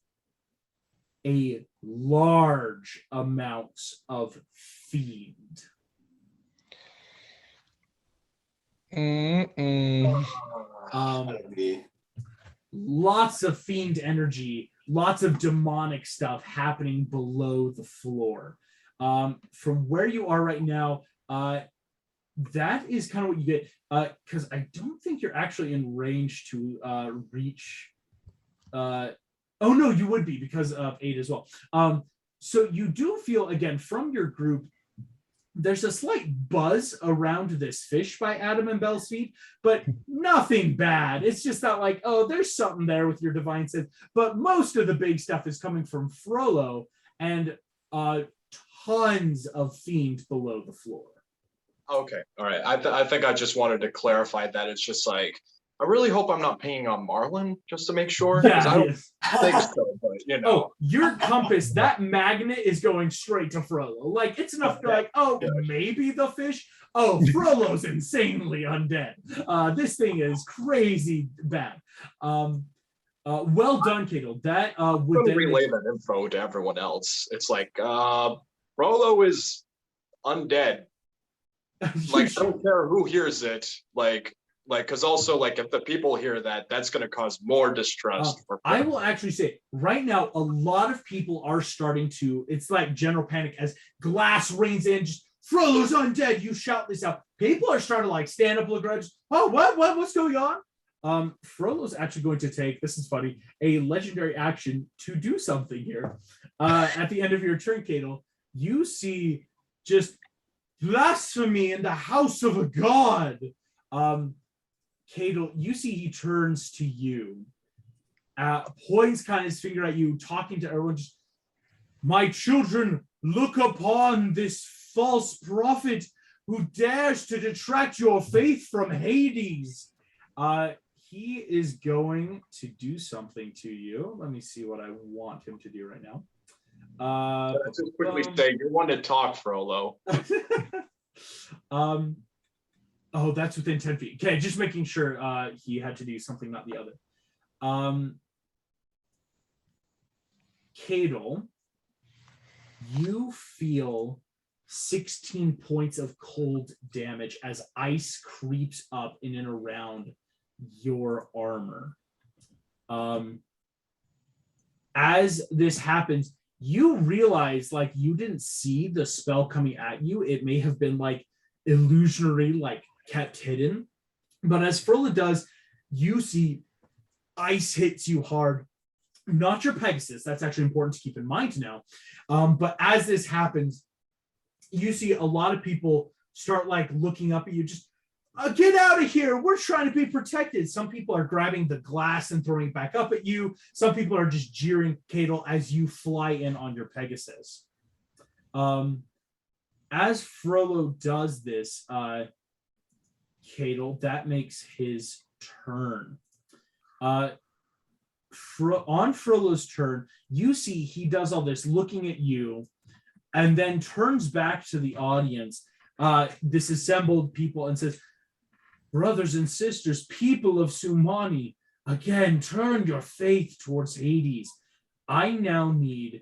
Speaker 1: a large amount of fiend. Lots of fiend energy, lots of demonic stuff happening below the floor. From where you are right now, that is kind of what you get, because I don't think you're actually in range to reach. Oh no, you would be because of 8 as well. So you do feel, again, from your group, there's a slight buzz around this fish by Adam and Bell's feet, but nothing bad. It's just that, like, oh, there's something there with your divine sense. But most of the big stuff is coming from Frollo and tons of fiend below the floor.
Speaker 4: Okay, all right. I think I just wanted to clarify that it's just like, I really hope I'm not pinging on Marlin just to make sure.
Speaker 1: Yeah,
Speaker 4: I don't
Speaker 1: yes.
Speaker 4: think so, but you know.
Speaker 1: Oh, your compass, that magnet is going straight to Frollo. Like, it's enough to like, oh, maybe the fish. Oh, Frollo's insanely undead. This thing is crazy bad. Well done, Cadel. That would then
Speaker 4: relay that info to everyone else. It's like, Frollo is undead. Like, I don't care who hears it. Like, because also, like, if the people hear that, that's going to cause more distrust.
Speaker 1: I will actually say, right now, a lot of people are starting to, it's like general panic as glass rains in, just, Frollo's undead, you shout this out. People are starting to, like, stand up, look around, just, oh, what's going on? Frollo's actually going to take, this is funny, a legendary action to do something here. At the end of your turn, Cadel, you see just blasphemy in the house of a god. Cadel, you see he turns to you, points kind of his finger at you, talking to everyone, just, my children, look upon this false prophet who dares to detract your faith from Hades. He is going to do something to you. Let me see what I want him to do right now.
Speaker 4: Let's just quickly say, you're one to talk, Frollo.
Speaker 1: Oh, that's within 10 feet. Okay, just making sure he had to do something, not the other. Cadel, you feel 16 points of cold damage as ice creeps up in and around your armor. As this happens, you realize like you didn't see the spell coming at you. It may have been like illusionary, like kept hidden. But as Frollo does, you see ice hits you hard. Not your Pegasus. That's actually important to keep in mind now. But as this happens, you see a lot of people start like looking up at you, just get out of here. We're trying to be protected. Some people are grabbing the glass and throwing it back up at you. Some people are just jeering Cadel as you fly in on your Pegasus. As Frollo does this, Cadel, that makes his turn. On Frollo's turn, you see he does all this looking at you and then turns back to the audience, this assembled people, and says, brothers and sisters, people of Sumani, again, turn your faith towards Hades. I now need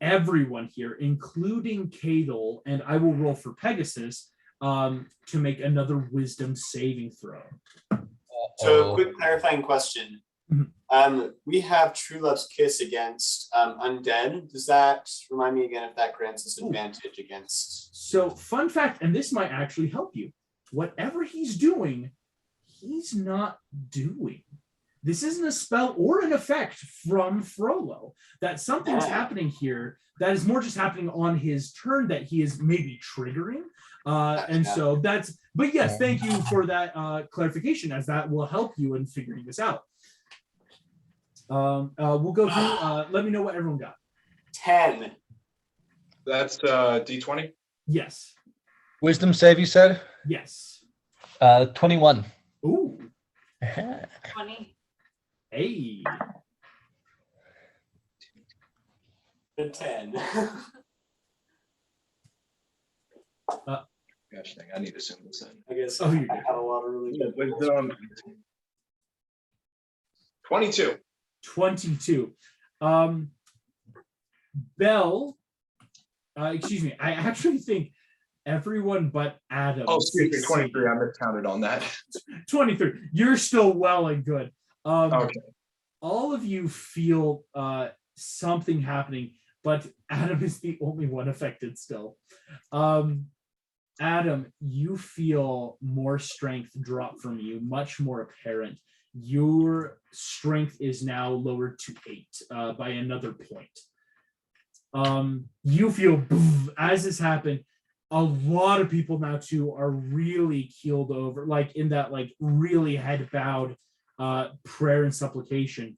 Speaker 1: everyone here, including Cadel, and I will roll for Pegasus, to make another wisdom saving throw.
Speaker 2: So, quick clarifying question. We have True Love's Kiss against Undead. Does that remind me again if that grants us advantage against?
Speaker 1: So, fun fact, and this might actually help you. Whatever he's doing, he's not doing. This isn't a spell or an effect from Frollo. That something's happening here that is more just happening on his turn that he is maybe triggering. So that's, but yes, thank you for that clarification, as that will help you in figuring this out. We'll go through, let me know what everyone got.
Speaker 2: 10.
Speaker 4: That's D20?
Speaker 1: Yes.
Speaker 3: Wisdom save, you said?
Speaker 1: Yes.
Speaker 3: 21.
Speaker 1: Ooh.
Speaker 5: 20.
Speaker 1: Hey.
Speaker 2: A 10.
Speaker 4: Gosh dang, I need to zoom this in.
Speaker 2: I guess
Speaker 1: Oh, you
Speaker 2: I
Speaker 1: did.
Speaker 2: had a lot of really good
Speaker 4: Wisdom. 22.
Speaker 1: 22. Bell, excuse me, I actually think everyone but Adam.
Speaker 4: Oh, excuse me,
Speaker 1: succeeded.
Speaker 4: 23. I miscounted on that.
Speaker 1: 23. You're still well and good.
Speaker 4: Okay.
Speaker 1: All of you feel something happening, but Adam is the only one affected still. Adam, you feel more strength drop from you, much more apparent. Your strength is now lowered to 8 by another point. You feel, as this happened, a lot of people now too are really keeled over, like in that like really head bowed prayer and supplication.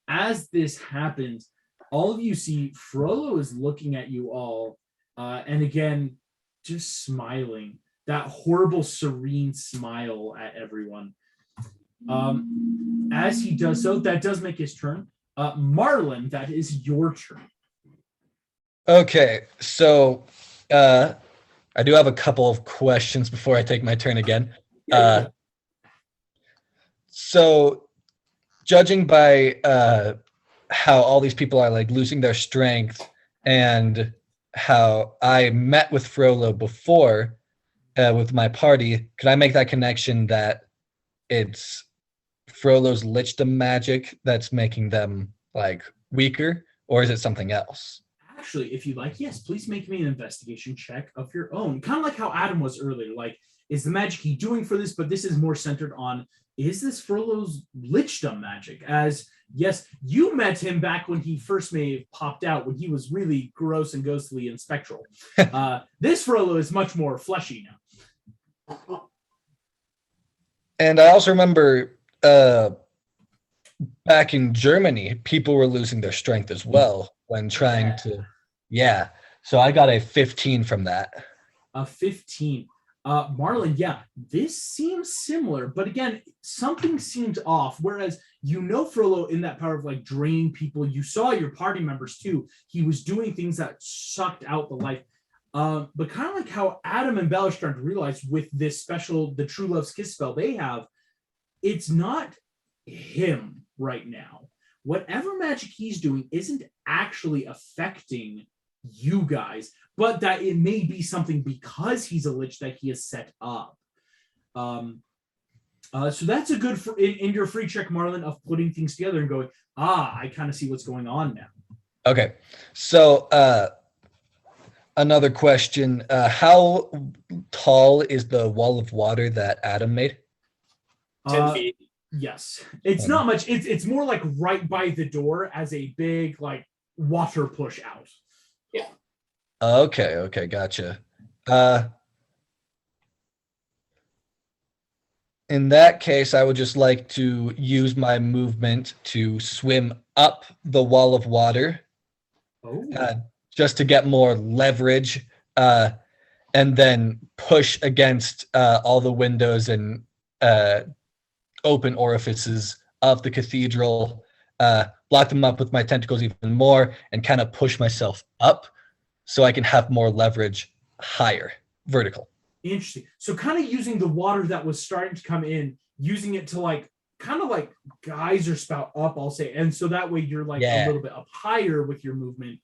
Speaker 1: As this happens, all of you see Frollo is looking at you all, and again, just smiling, that horrible serene smile at everyone. As he does so, that does make his turn. Marlon, that is your turn.
Speaker 3: Okay, so I do have a couple of questions before I take my turn again. So, judging by how all these people are like losing their strength, and how I met with Frollo before with my party, could I make that connection that it's Frollo's lichdom magic that's making them like weaker, or is it something else?
Speaker 1: Actually, if you'd like, yes, please make me an investigation check of your own. Kind of like how Adam was earlier. Like, is the magic he doing for this? But this is more centered on, is this Frollo's lichdom magic? As yes, you met him back when he first may have popped out, when he was really gross and ghostly and spectral. This Frollo is much more fleshy now.
Speaker 3: And I also remember back in Germany, people were losing their strength as well when trying to. Yeah. So I got a 15 from that.
Speaker 1: A 15. Marlon, yeah, this seems similar, but again, something seemed off. Whereas Frollo in that power of like draining people, you saw your party members too. He was doing things that sucked out the life. But kind of like how Adam and Bell are starting to realize with this special, the True Love's Kiss spell they have, it's not him right now. Whatever magic he's doing isn't actually affecting you guys, but that it may be something because he's a lich that he has set up. So that's a good in your free check, Marlon, of putting things together and going, I kind of see what's going on now.
Speaker 3: Okay, so another question: how tall is the wall of water that Adam made?
Speaker 2: 10 feet.
Speaker 1: Yes, it's not much. It's more like right by the door as a big like water push out.
Speaker 2: Yeah.
Speaker 3: Okay, gotcha. In that case, I would just like to use my movement to swim up the wall of water, just to get more leverage, and then push against all the windows and open orifices of the cathedral, block them up with my tentacles even more, and kind of push myself up so I can have more leverage higher, vertical.
Speaker 1: Interesting. So kind of using the water that was starting to come in, using it to like kind of like geyser spout up, I'll say. And so that way you're like a little bit up higher with your movement.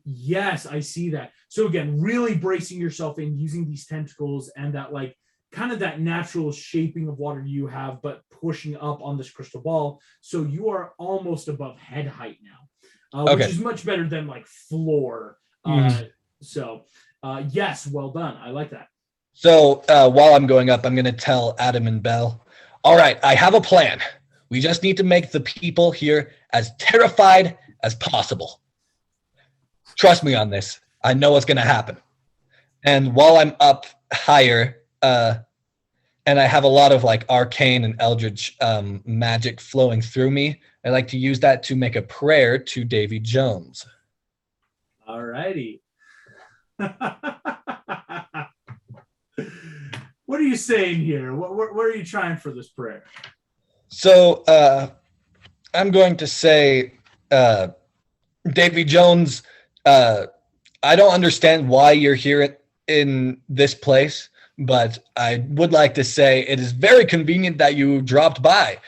Speaker 1: Yes, I see that. So again, really bracing yourself in, using these tentacles and that like kind of that natural shaping of water you have, but pushing up on this crystal ball. So you are almost above head height now, which is much better than like floor. So yes, well done. I like that.
Speaker 3: So while I'm going up, I'm going to tell Adam and Bell, all right, I have a plan. We just need to make the people here as terrified as possible. Trust me on this. I know what's going to happen. And while I'm up higher, and I have a lot of like arcane and eldritch magic flowing through me, I like to use that to make a prayer to Davy Jones.
Speaker 1: All righty. What are you saying here? What are you trying for this prayer?
Speaker 3: So I'm going to say, Davy Jones, I don't understand why you're here in this place, but I would like to say it is very convenient that you dropped by.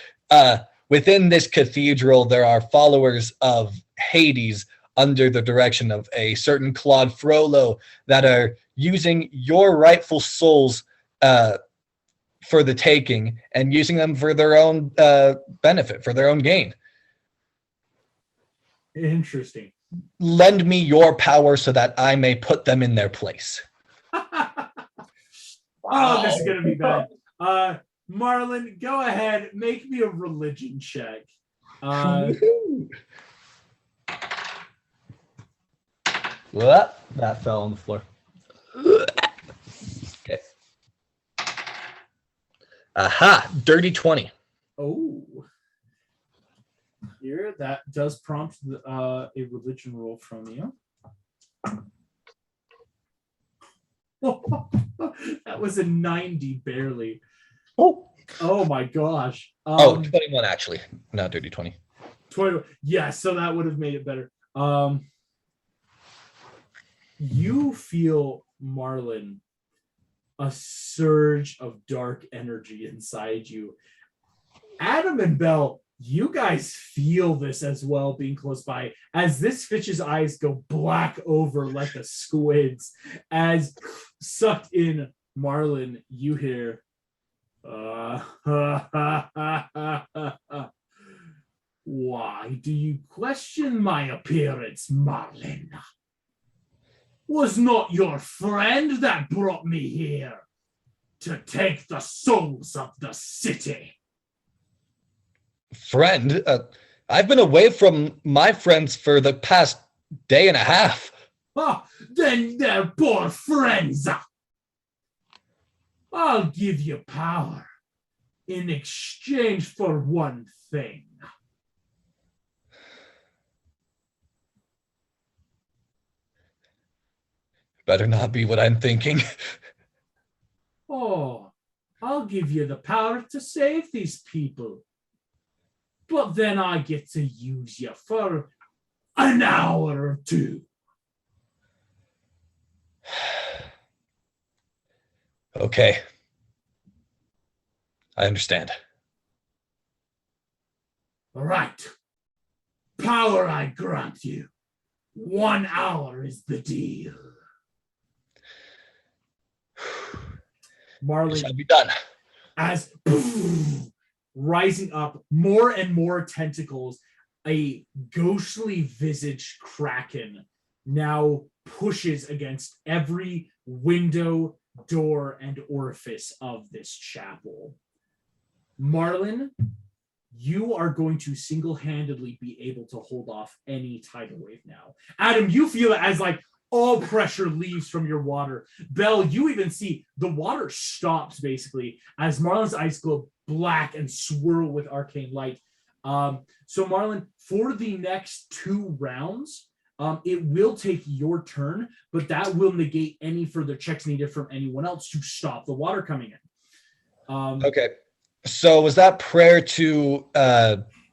Speaker 3: Within this cathedral, there are followers of Hades under the direction of a certain Claude Frollo that are using your rightful souls for the taking and using them for their own benefit, for their own gain.
Speaker 1: Interesting.
Speaker 3: Lend me your power so that I may put them in their place.
Speaker 1: Oh, this is going to be bad. Marlon, go ahead. Make me a religion check.
Speaker 3: That fell on the floor. Okay. Aha, dirty 20.
Speaker 1: Oh. Here, that does prompt a religion roll from you. That was a 90, barely. Oh my gosh.
Speaker 3: 21 actually, not dirty 20.
Speaker 1: 20. Yeah, so that would have made it better. You feel, Marlon, a surge of dark energy inside you. Adam and Bell, you guys feel this as well, being close by, as this fish's eyes go black over like a squid's. As sucked in, Marlon, you hear, why do you question my appearance, Marlon? Was not your friend that brought me here. to take the souls of the city.
Speaker 3: Friend, I've been away from my friends for the past day and a half.
Speaker 1: Ah, then they're poor friends. I'll give you power in exchange for one thing.
Speaker 3: Better not be what I'm thinking.
Speaker 1: Oh, I'll give you the power to save these people. But then I get to use you for an hour or two.
Speaker 3: Okay. I understand.
Speaker 1: All right. Power I grant you. 1 hour is the deal.
Speaker 3: It shall
Speaker 1: Marlin,
Speaker 3: be done.
Speaker 1: as rising up more and more tentacles, a ghostly visaged kraken now pushes against every window, door, and orifice of this chapel. Marlin, you are going to single-handedly be able to hold off any tidal wave now. Adam, you feel it as like all pressure leaves from your water. Belle, you even see the water stops basically as Marlin's eyes glow black and swirl with arcane light. So Marlin, for the next 2 rounds, it will take your turn, but that will negate any further checks needed from anyone else to stop the water coming in.
Speaker 3: Okay. So was that prayer to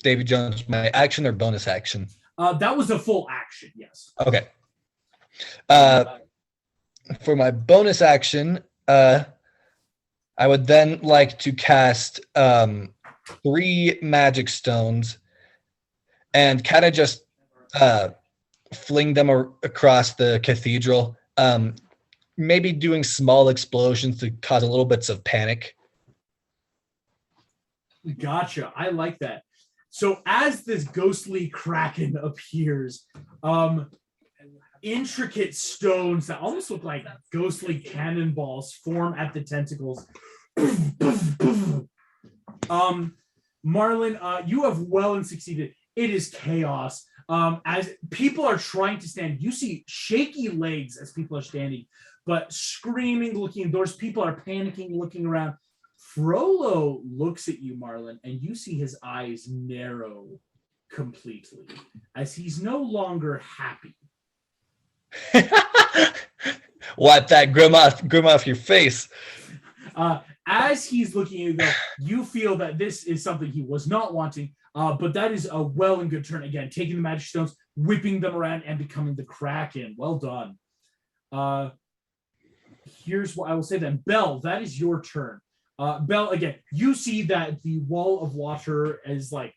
Speaker 3: Davy Jones my action or bonus action?
Speaker 1: That was a full action, yes.
Speaker 3: Okay. For my bonus action, I would then like to cast 3 magic stones and kind of just fling them across the cathedral, maybe doing small explosions to cause a little bits of panic.
Speaker 1: Gotcha. I like that. So as this ghostly kraken appears, intricate stones that almost look like ghostly cannonballs form at the tentacles. Marlin, you have well and succeeded. It is chaos. As people are trying to stand, you see shaky legs as people are standing, but screaming, looking indoors. People are panicking, looking around. Frollo looks at you, Marlin, and you see his eyes narrow completely as he's no longer happy.
Speaker 3: Wipe that grim off your face.
Speaker 1: As he's looking at you, you feel that this is something he was not wanting, but that is a well and good turn. Again, taking the magic stones, whipping them around, and becoming the Kraken. Well done. Here's what I will say then. Belle, that is your turn. Belle, again, you see that the wall of water is like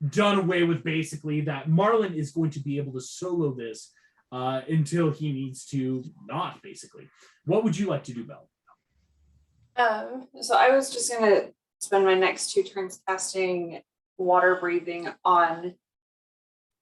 Speaker 1: done away with, basically, that Marlin is going to be able to solo this until he needs to not, basically. What would you like to do, Belle?
Speaker 5: So I was just gonna spend my next 2 turns casting water breathing on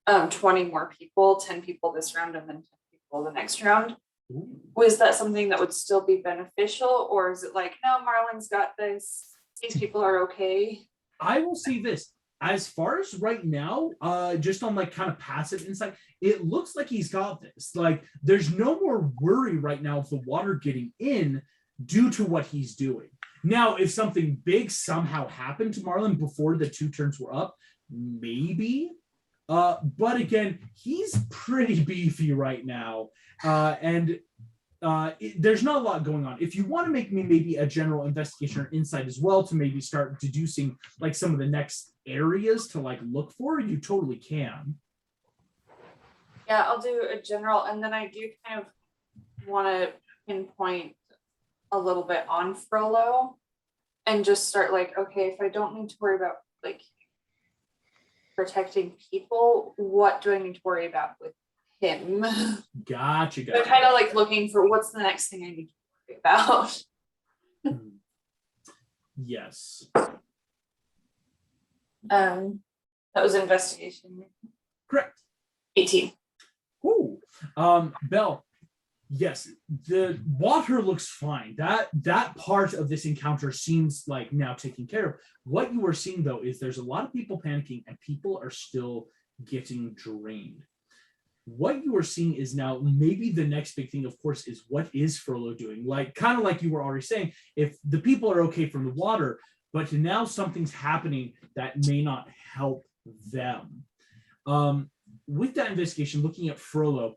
Speaker 5: 20 more people, 10 people this round and then 10 people the next round.
Speaker 1: Ooh.
Speaker 5: Was that something that would still be beneficial, or is it like, no, Marlin's got this, these people are okay?
Speaker 1: I will say this. As far as right now, just on like kind of passive insight, it looks like he's got this. Like there's no more worry right now of the water getting in due to what he's doing. Now, if something big somehow happened to Marlin before the 2 turns were up, maybe. But again, he's pretty beefy right now. And there's not a lot going on. If you want to make me maybe a general investigation or insight as well to maybe start deducing like some of the next areas to like look for, you totally can.
Speaker 5: Yeah, I'll do a general, and then I do kind of want to pinpoint a little bit on Frollo and just start like, okay, if I don't need to worry about like protecting people, what do I need to worry about with him?
Speaker 1: Gotcha.
Speaker 5: I'm kind of like looking for what's the next thing I need to worry about.
Speaker 1: Yes.
Speaker 5: That was investigation.
Speaker 1: Correct.
Speaker 5: 18.
Speaker 1: Ooh. Belle, Yes, the water looks fine. That part of this encounter seems like now taken care of. What you are seeing though is there's a lot of people panicking and people are still getting drained. What you are seeing is now maybe the next big thing, of course, is what is Frollo doing? Like kind of like you were already saying, if the people are okay from the water, but now something's happening that may not help them. With that investigation, looking at Frollo,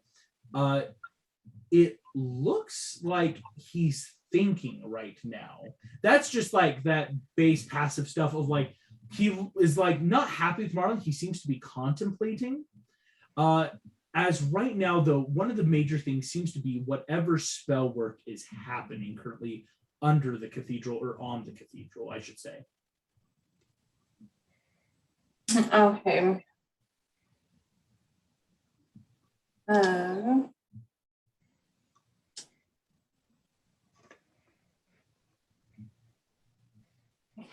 Speaker 1: it looks like he's thinking right now. That's just like that base passive stuff of like, he is like not happy with Marlon. He seems to be contemplating. As right now, though, one of the major things seems to be whatever spell work is happening currently under the cathedral or on the cathedral, I should say.
Speaker 5: Okay. I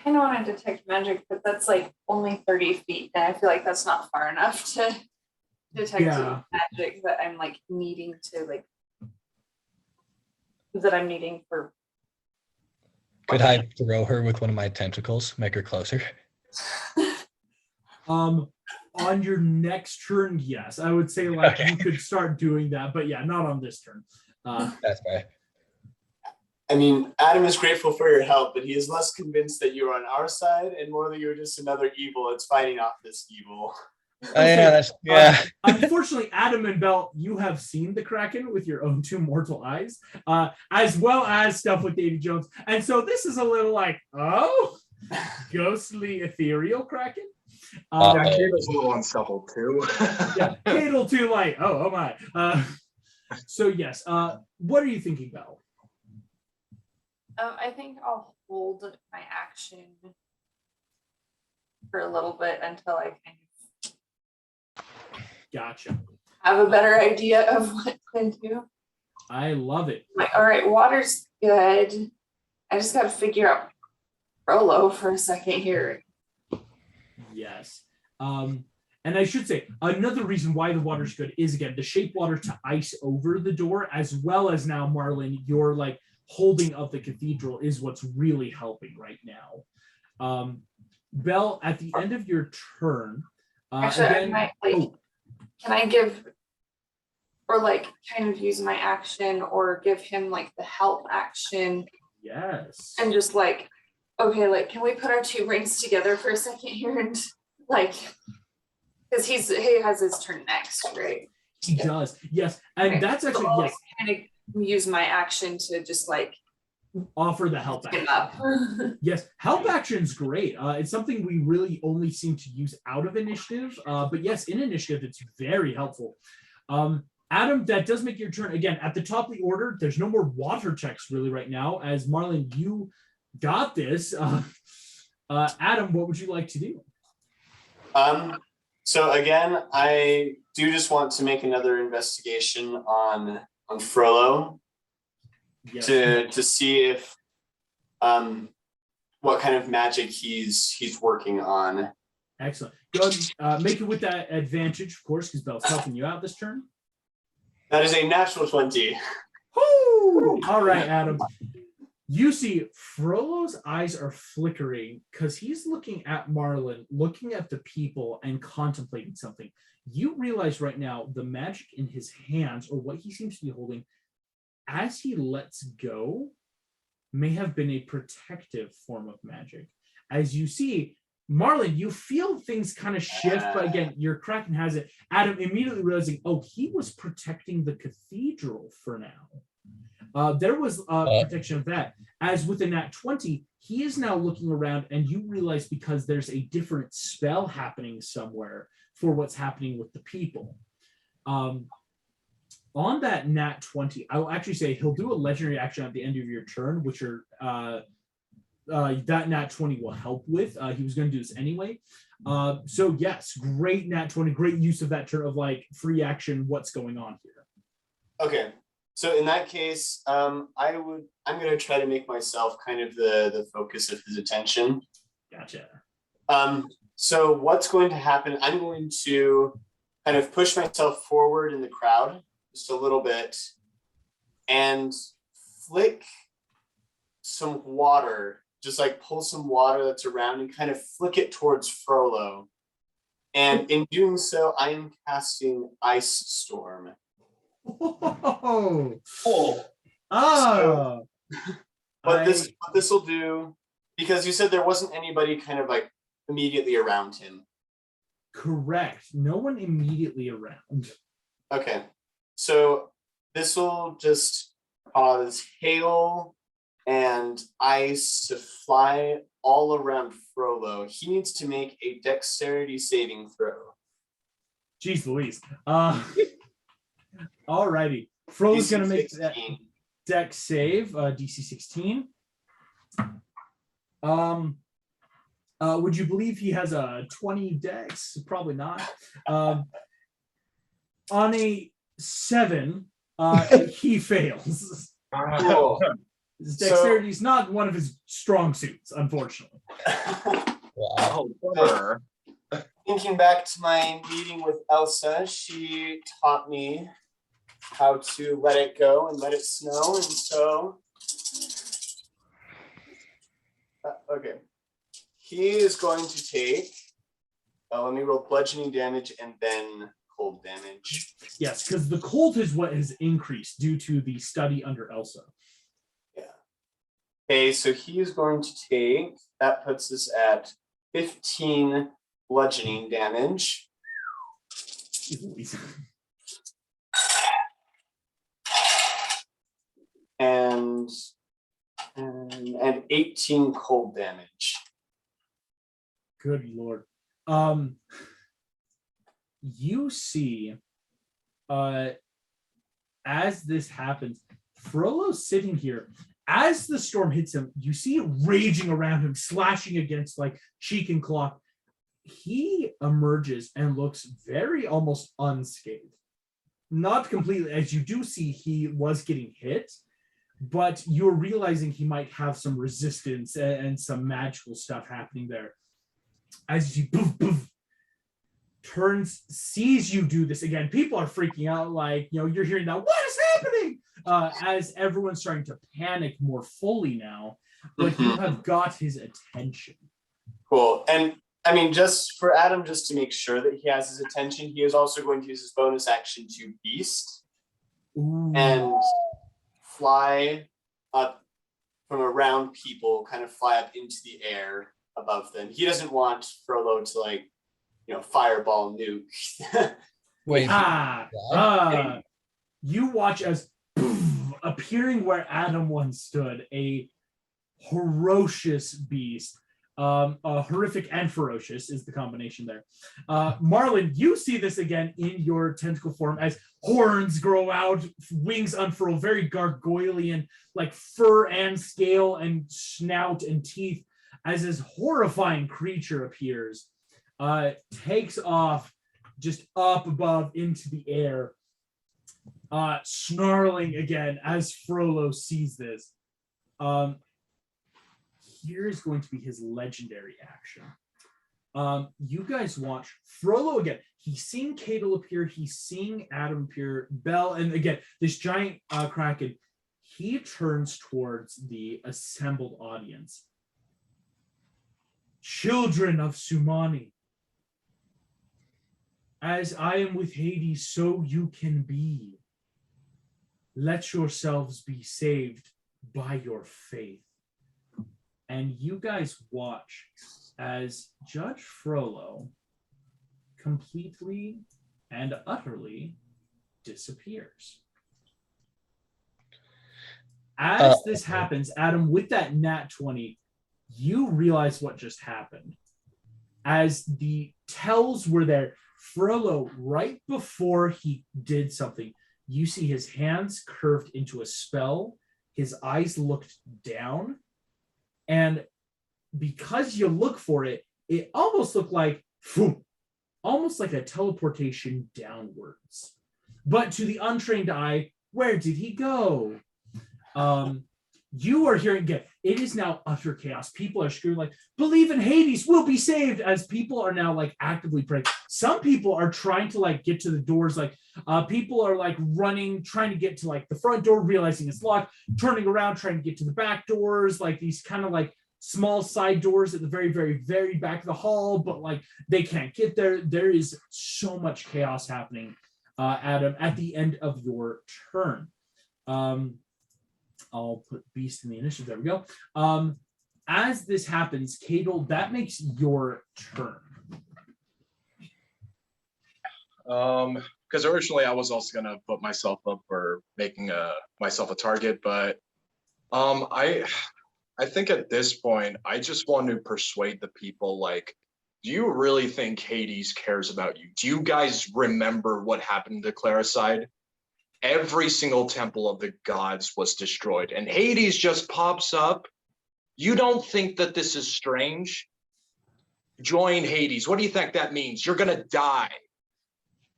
Speaker 5: kind of want to detect magic, but that's like only 30 feet, and I feel like that's not far enough to detect magic that I'm like needing to like that I'm needing for.
Speaker 3: Could I throw her with one of my tentacles, make her closer?
Speaker 1: On your next turn, yes, I would say like you could start doing that, but yeah, not on this turn.
Speaker 3: That's fair.
Speaker 2: I mean, Adam is grateful for your help, but he is less convinced that you're on our side and more that you're just another evil that's fighting off this evil.
Speaker 1: Unfortunately, Adam and Bell, you have seen the Kraken with your own two mortal eyes, as well as stuff with Davy Jones. And so this is a little like, ghostly, ethereal Kraken.
Speaker 4: Cato's a little unsettled too.
Speaker 1: Yeah, Cato too, like, oh my. So yes, what are you thinking, Bell?
Speaker 5: I think I'll hold my action for a little bit until I kind of have a better idea of what to do.
Speaker 1: I love it.
Speaker 5: All right, water's good. I just got to figure out Frollo for a second here.
Speaker 1: Yes. And I should say, another reason why the water's good is, again, the shape water to ice over the door, as well as now, Marlon, your like holding of the cathedral is what's really helping right now. Belle, at the end of your turn,
Speaker 5: actually,
Speaker 1: again,
Speaker 5: can I give, or like kind of use my action or give him like the help action?
Speaker 1: Yes.
Speaker 5: And just like, okay, like, can we put our two rings together for a second here and like, because he has his turn next, right?
Speaker 1: He does, yes. And
Speaker 5: okay.
Speaker 1: that's actually,
Speaker 5: so
Speaker 1: yes.
Speaker 5: Kind of use my action to just like
Speaker 1: offer the help action.
Speaker 5: Up.
Speaker 1: Yes, help action's great. It's something we really only seem to use out of initiative. But yes, in initiative, it's very helpful. Adam, that does make your turn. Again, at the top of the order, there's no more water checks really right now. As Marlon, you got this. Adam, what would you like to do?
Speaker 2: So again, I do just want to make another investigation on Frollo.
Speaker 1: Yes.
Speaker 2: To see if what kind of magic he's working on.
Speaker 1: Excellent. Go ahead, make it with that advantage, of course, because Belle's helping you out this turn.
Speaker 2: That is a natural 20.
Speaker 1: Woo! All right, Adam. You see Frollo's eyes are flickering because he's looking at Marlon, looking at the people and contemplating something. You realize right now the magic in his hands, or what he seems to be holding, as he lets go, may have been a protective form of magic. As you see, Marlon, you feel things kind of shift, but again, your Kraken has it. Adam immediately realizing, oh, he was protecting the cathedral for now. There was protection of that. As with a nat 20, he is now looking around and you realize because there's a different spell happening somewhere for what's happening with the people. On that nat 20, I will actually say he'll do a legendary action at the end of your turn, which are that nat 20 will help with. He was going to do this anyway. So yes, great nat 20, great use of that turn of like free action. What's going on here?
Speaker 2: Okay, so in that case, I'm going to try to make myself kind of the focus of his attention.
Speaker 1: Gotcha.
Speaker 2: So what's going to happen? I'm going to kind of push myself forward in the crowd just a little bit, and flick some water, just like pull some water that's around and kind of flick it towards Frollo. And in doing so, I am casting Ice Storm.
Speaker 1: Oh,
Speaker 3: Oh,
Speaker 1: ah,
Speaker 2: What this will do, because you said there wasn't anybody kind of like immediately around him.
Speaker 1: correct. No one immediately around.
Speaker 2: Okay, so this will just cause hail and ice to fly all around Frollo. He needs to make a dexterity saving throw.
Speaker 1: Jeez Louise. Alrighty. Frollo's gonna make that dex save, DC 16. Would you believe he has a 20 dex? Probably not. On a 7, he fails.
Speaker 2: Cool.
Speaker 1: His dexterity is not one of his strong suits, unfortunately.
Speaker 3: wow.
Speaker 4: Oh, bummer.
Speaker 2: Thinking back to my meeting with Elsa, she taught me how to let it go and let it snow, and so okay, he is going to take. Let me roll bludgeoning damage and then cold damage.
Speaker 1: Yes, because the cold is what has increased due to the study under Elsa.
Speaker 2: Yeah. Okay, so he is going to take. That puts us at 15 bludgeoning damage. And 18 cold damage.
Speaker 1: Good Lord. You see, as this happens, Frollo's sitting here. As the storm hits him, you see it raging around him, slashing against like cheek and claw. He emerges and looks very almost unscathed. Not completely, as you do see he was getting hit, but you're realizing he might have some resistance and some magical stuff happening there. As you poof, poof, turns, sees you do this again, people are freaking out, like, you know, you're hearing that, what is happening? As everyone's starting to panic more fully now, but you have got his attention.
Speaker 2: Cool. And I mean, just for Adam, just to make sure that he has his attention, he is also going to use his bonus action to beast.
Speaker 1: Ooh.
Speaker 2: And fly up from around people, kind of fly up into the air above them. He doesn't want Frollo to, like, you know, fireball nuke.
Speaker 3: Wait.
Speaker 1: You watch as poof, appearing where Adam once stood, a ferocious beast. Horrific and ferocious is the combination there. Marlon, you see this again in your tentacle form as horns grow out, wings unfurl, very gargoylean, like fur and scale and snout and teeth, as this horrifying creature appears, takes off just up above into the air, snarling again as Frollo sees this. Here is going to be his legendary action. You guys watch Frollo again. He's seeing Cadel appear. He's seeing Adam appear. Bell, and again, this giant kraken. He turns towards the assembled audience. Children of Sumani, as I am with Hades, so you can be. Let yourselves be saved by your faith. And you guys watch as Judge Frollo completely and utterly disappears. As this happens, Adam, with that nat 20, you realize what just happened. As the tells were there, Frollo, right before he did something, you see his hands curved into a spell, his eyes looked down, and because you look for it, it almost looked like, almost like a teleportation downwards. But to the untrained eye, where did he go? you are hearing again, it is now utter chaos. People are screaming like, believe in Hades, we'll be saved, as people are now like actively praying. Some people are trying to like get to the doors, like people are like running, trying to get to like the front door, realizing it's locked, turning around, trying to get to the back doors, like these kind of like small side doors at the very, very, very back of the hall, but like they can't get there. There is so much chaos happening, Adam, at the end of your turn. I'll put Beast in the initiative. There we go. As this happens, Cadel, that makes your turn.
Speaker 4: Because originally I was also gonna put myself up for making myself a target, but I think at this point I just want to persuade the people. Like, do you really think Hades cares about you? Do you guys remember what happened to Claricide? Every single temple of the gods was destroyed, and Hades just pops up. You don't think that this is strange? Join Hades. What do you think that means? You're gonna die.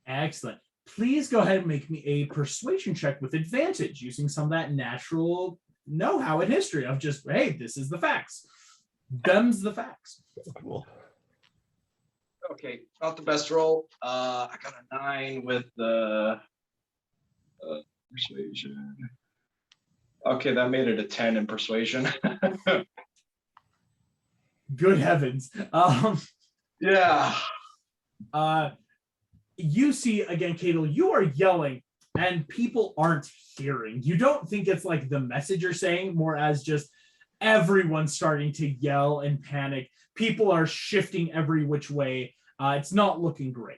Speaker 1: Excellent. Please go ahead and make me a persuasion check with advantage, using some of that natural know-how in history of just, hey, this is the facts. Them's the facts.
Speaker 3: Cool.
Speaker 4: Okay, not the best roll. I got a 9 with the persuasion. Okay, that made it a 10 in persuasion.
Speaker 1: Good heavens.
Speaker 4: Yeah.
Speaker 1: You see again, Cadel, you are yelling and people aren't hearing. You don't think it's like the message you're saying, more as just everyone starting to yell and panic. People are shifting every which way. It's not looking great.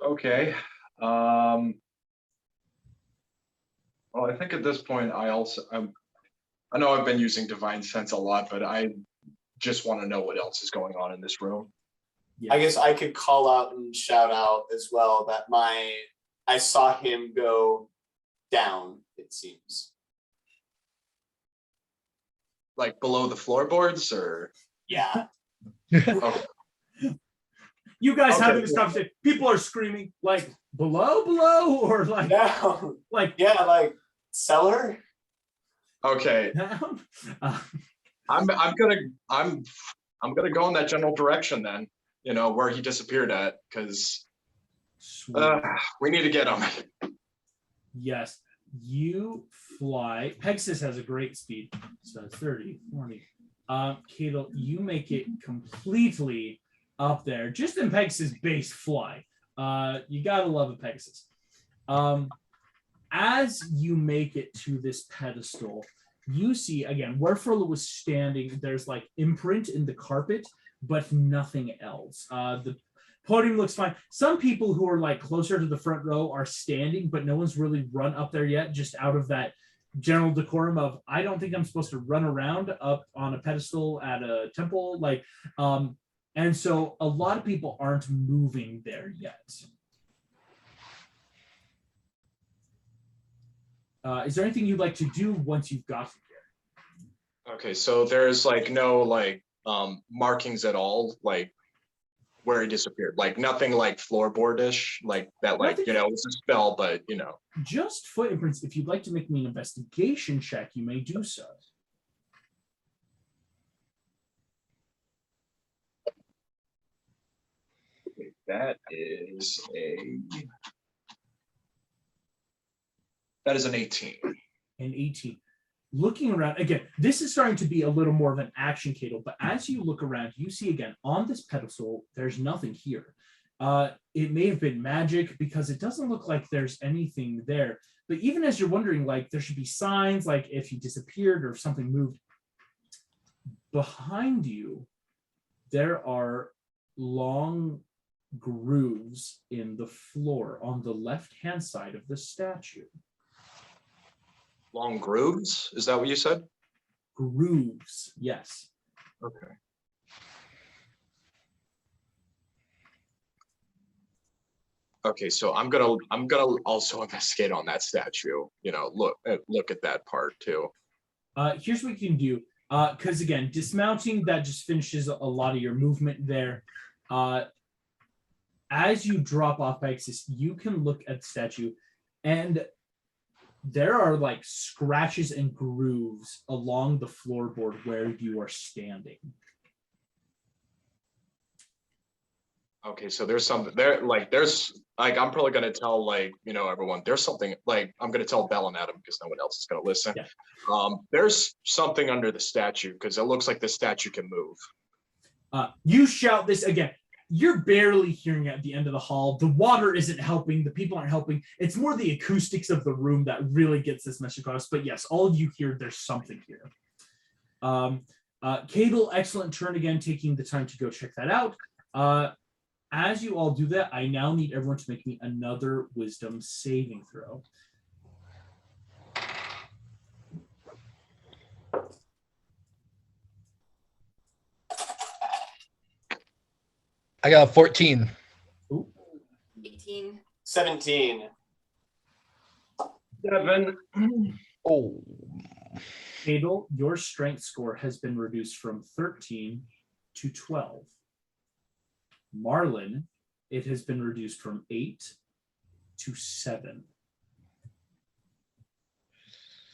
Speaker 4: Okay. Well, I think at this point I know I've been using Divine Sense a lot, but I just want to know what else is going on in this room.
Speaker 1: Yeah.
Speaker 2: I guess I could call out and shout out as well that I saw him go down, it seems.
Speaker 4: Like below the floorboards, or?
Speaker 2: Yeah.
Speaker 4: Okay.
Speaker 1: You guys
Speaker 4: Okay,
Speaker 1: having this
Speaker 4: cool.
Speaker 1: conversation, people are screaming like below, or like
Speaker 2: No.
Speaker 1: like
Speaker 2: Yeah, like cellar.
Speaker 4: Okay.
Speaker 1: down.
Speaker 4: I'm gonna go in that general direction then, where he disappeared at, because we need to get him.
Speaker 1: Yes, you fly. Pegasus has a great speed, so it's 30, 40. Cadel, you make it completely up there, just in Pegasus base fly. You gotta love a Pegasus. As you make it to this pedestal, you see again where Furlough was standing. There's like imprint in the carpet, but nothing else. The podium looks fine. Some people who are like closer to the front row are standing, but no one's really run up there yet, just out of that general decorum of, I don't think I'm supposed to run around up on a pedestal at a temple. And so a lot of people aren't moving there yet. Is there anything you'd like to do once you've gotten here?
Speaker 4: Okay, so there's like no markings at all, like where he disappeared, like nothing like floorboardish, like that, like
Speaker 1: Nothing.
Speaker 4: It's a spell, but
Speaker 1: Just foot imprints. If you'd like to make me an investigation check, you may do so.
Speaker 4: Okay, that is an 18.
Speaker 1: And 18. Looking around, again, this is starting to be a little more of an action, Cadel, but as you look around, you see again, on this pedestal, there's nothing here. It may have been magic because it doesn't look like there's anything there. But even as you're wondering, like, there should be signs, like if he disappeared or if something moved. Behind you, there are long grooves in the floor on the left-hand side of the statue.
Speaker 4: Long grooves? Is that what you said?
Speaker 1: Grooves, yes.
Speaker 4: Okay. Okay, so I'm gonna also investigate on that statue. Look at that part too.
Speaker 1: Here's what you can do. Because again, dismounting, that just finishes a lot of your movement there. as you drop off by Axis, you can look at the statue, and there are like scratches and grooves along the floorboard where you are standing.
Speaker 4: Okay, so there's something there, like there's like I'm probably gonna tell like everyone there's something like I'm gonna tell Bell and Adam because no one else is gonna listen.
Speaker 1: Yeah.
Speaker 4: There's something under the statue because it looks like the statue can move.
Speaker 1: You shout this again. You're barely hearing it at the end of the hall. The water isn't helping. The people aren't helping. It's more the acoustics of the room that really gets this message across. But yes, all of you hear there's something here. Cable, excellent turn again, taking the time to go check that out. As you all do that, I now need everyone to make me another wisdom saving throw.
Speaker 3: I got 14.
Speaker 5: 18.
Speaker 2: 17.
Speaker 4: 7.
Speaker 3: Oh.
Speaker 1: Cable, your strength score has been reduced from 13 to 12. Marlin, it has been reduced from 8 to 7.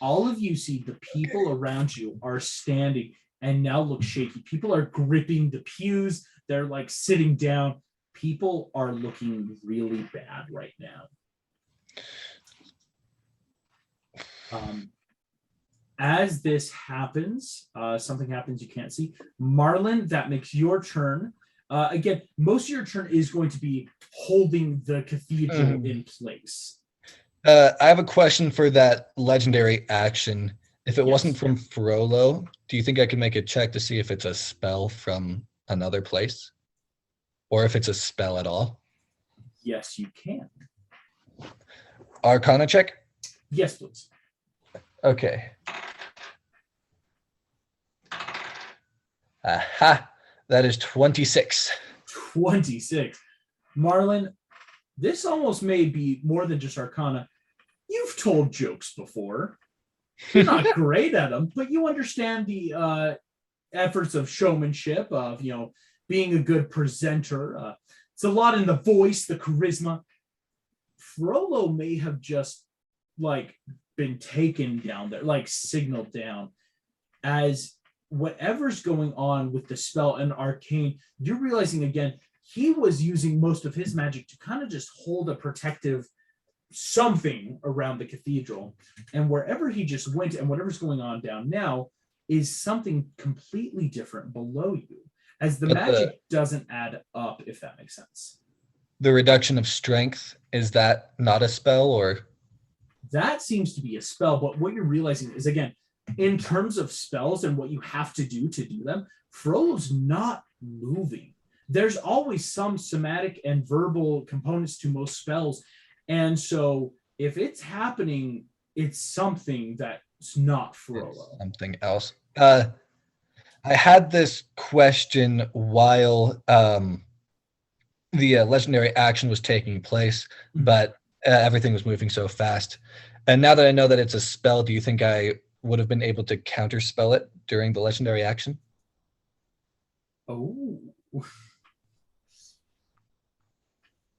Speaker 1: All of you see the people around you are standing and now look shaky. People are gripping the pews. They're like sitting down. People are looking really bad right now. As this happens, something happens you can't see. Marlin, that makes your turn. Again, most of your turn is going to be holding the cathedral in place.
Speaker 3: I have a question for that legendary action. If it wasn't from Frollo, do you think I could make a check to see if it's a spell from another place? Or if it's a spell at all?
Speaker 1: Yes, you can.
Speaker 3: Arcana check?
Speaker 1: Yes, please.
Speaker 3: Okay. Aha! That is 26.
Speaker 1: 26. Marlin, this almost may be more than just Arcana. You've told jokes before. You're not great at them, but you understand the efforts of showmanship, of being a good presenter. It's a lot in the voice, the charisma. Frollo may have just been taken down there, signaled down. As whatever's going on with the spell and arcane, you're realizing again, he was using most of his magic to kind of just hold a protective something around the cathedral. And wherever he just went and whatever's going on down now is something completely different below you, as the magic doesn't add up, if that makes sense.
Speaker 3: The reduction of strength, is that not a spell or?
Speaker 1: That seems to be a spell, but what you're realizing is, again, in terms of spells and what you have to do them, Frollo's not moving. There's always some somatic and verbal components to most spells. And so if it's happening, it's something that's not Frollo.
Speaker 3: It's something else. I had this question while the legendary action was taking place, but everything was moving so fast. And now that I know that it's a spell, do you think I would have been able to counterspell it during the legendary action?
Speaker 1: Oh.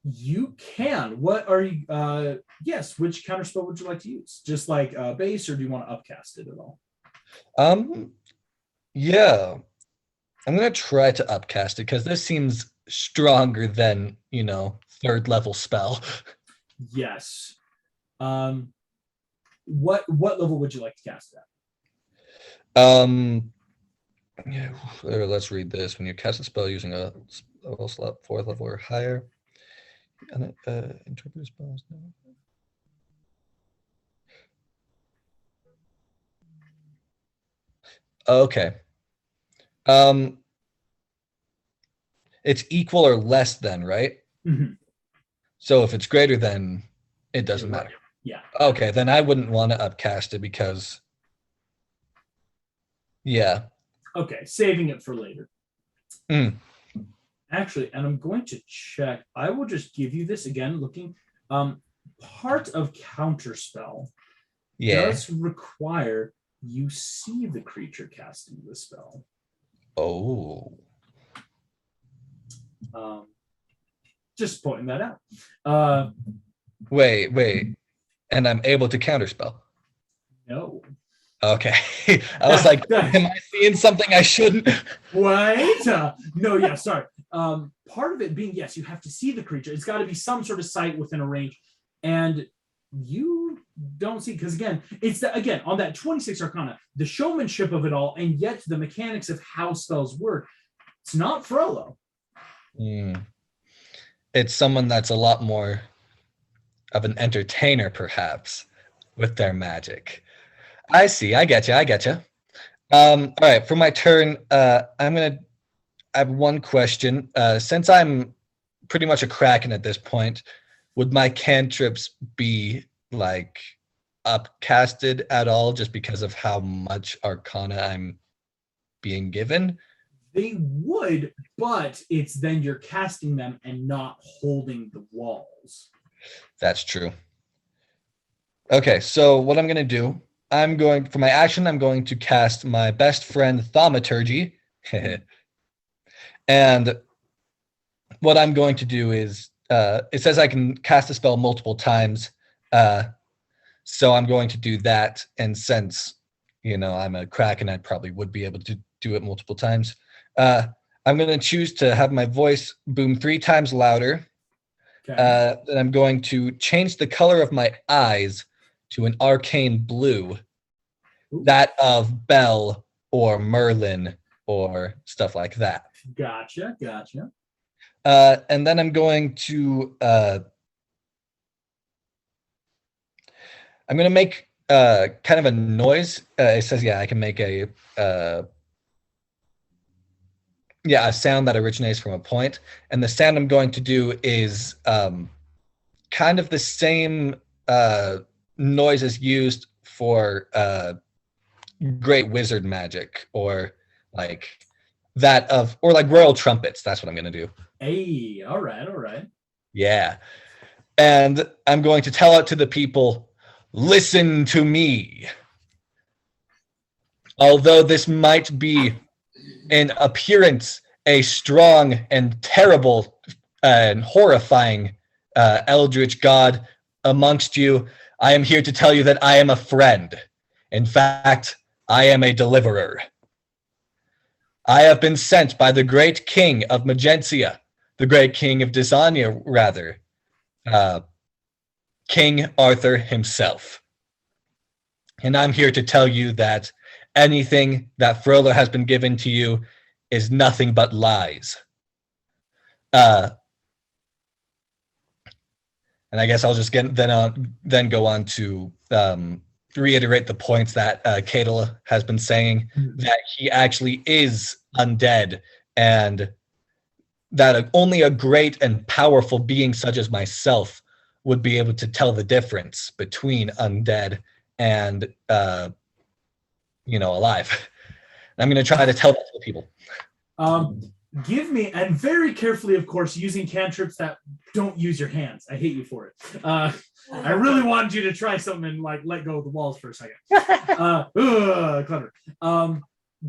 Speaker 1: You can. What are you? Yes. Which counterspell would you like to use? Just like base, or do you want to upcast it at all?
Speaker 3: Yeah. I'm gonna try to upcast it because this seems stronger than third level spell.
Speaker 1: Yes. What level would you like to cast that?
Speaker 3: Yeah, let's read this. When you cast a spell using a level slot 4th level or higher, and interpret spells. Okay. It's equal or less than, right?
Speaker 1: Mm-hmm.
Speaker 3: So if it's greater than, it doesn't matter.
Speaker 1: Yeah.
Speaker 3: Okay, then I wouldn't want to upcast it because, yeah.
Speaker 1: Okay, saving it for later. Actually, and I'm going to check. I will just give you this again, looking. Part of Counterspell does require you see the creature casting the spell.
Speaker 3: Oh.
Speaker 1: Just pointing that out.
Speaker 3: Wait. And I'm able to counterspell.
Speaker 1: No.
Speaker 3: Okay. I was like, am I seeing something I shouldn't?
Speaker 1: Wait. No, yeah, sorry. Part of it being, yes, you have to see the creature. It's got to be some sort of sight within a range. And you don't see, because again, it's again on that 26 Arcana, the showmanship of it all, and yet the mechanics of how spells work. It's not Frollo.
Speaker 3: It's someone that's a lot more of an entertainer, perhaps, with their magic. I see. I get you. All right. For my turn, I have one question. Since I'm pretty much a Kraken at this point, would my cantrips be like upcasted at all just because of how much Arcana I'm being given?
Speaker 1: They would, but it's then you're casting them and not holding the walls.
Speaker 3: That's true. Okay, so what I'm going to do, for my action, I'm going to cast my best friend Thaumaturgy. And what I'm going to do is, it says I can cast a spell multiple times. So I'm going to do that. And since, I'm a Kraken, I probably would be able to do it multiple times. I'm going to choose to have my voice boom 3 times louder.
Speaker 1: Okay.
Speaker 3: Then I'm going to change the color of my eyes to an arcane blue, that of Belle or Merlin or stuff like that.
Speaker 1: Gotcha.
Speaker 3: And then I'm going to make kind of a noise. It says, I can make a sound that originates from a point. And the sound I'm going to do is kind of the same noise as used for great wizard magic, or like royal trumpets. That's what I'm going to do.
Speaker 1: Hey, all right.
Speaker 3: Yeah. And I'm going to tell out to the people, listen to me. Although this might be in appearance a strong and terrible and horrifying eldritch god amongst you, I am here to tell you that I am a friend. In fact, I am a deliverer. I have been sent by the great king of Magentia, the great king of Desania, rather, King Arthur himself. And I'm here to tell you that anything that Frollo has been given to you is nothing but lies. And I guess I'll just then go on to reiterate the points that Caedal has been saying, that he actually is undead, and that only a great and powerful being such as myself would be able to tell the difference between undead and alive. I'm going to try to tell that to the people.
Speaker 1: Give me, and very carefully, of course, using cantrips that don't use your hands. I hate you for it. I really wanted you to try something and let go of the walls for a second. Clever.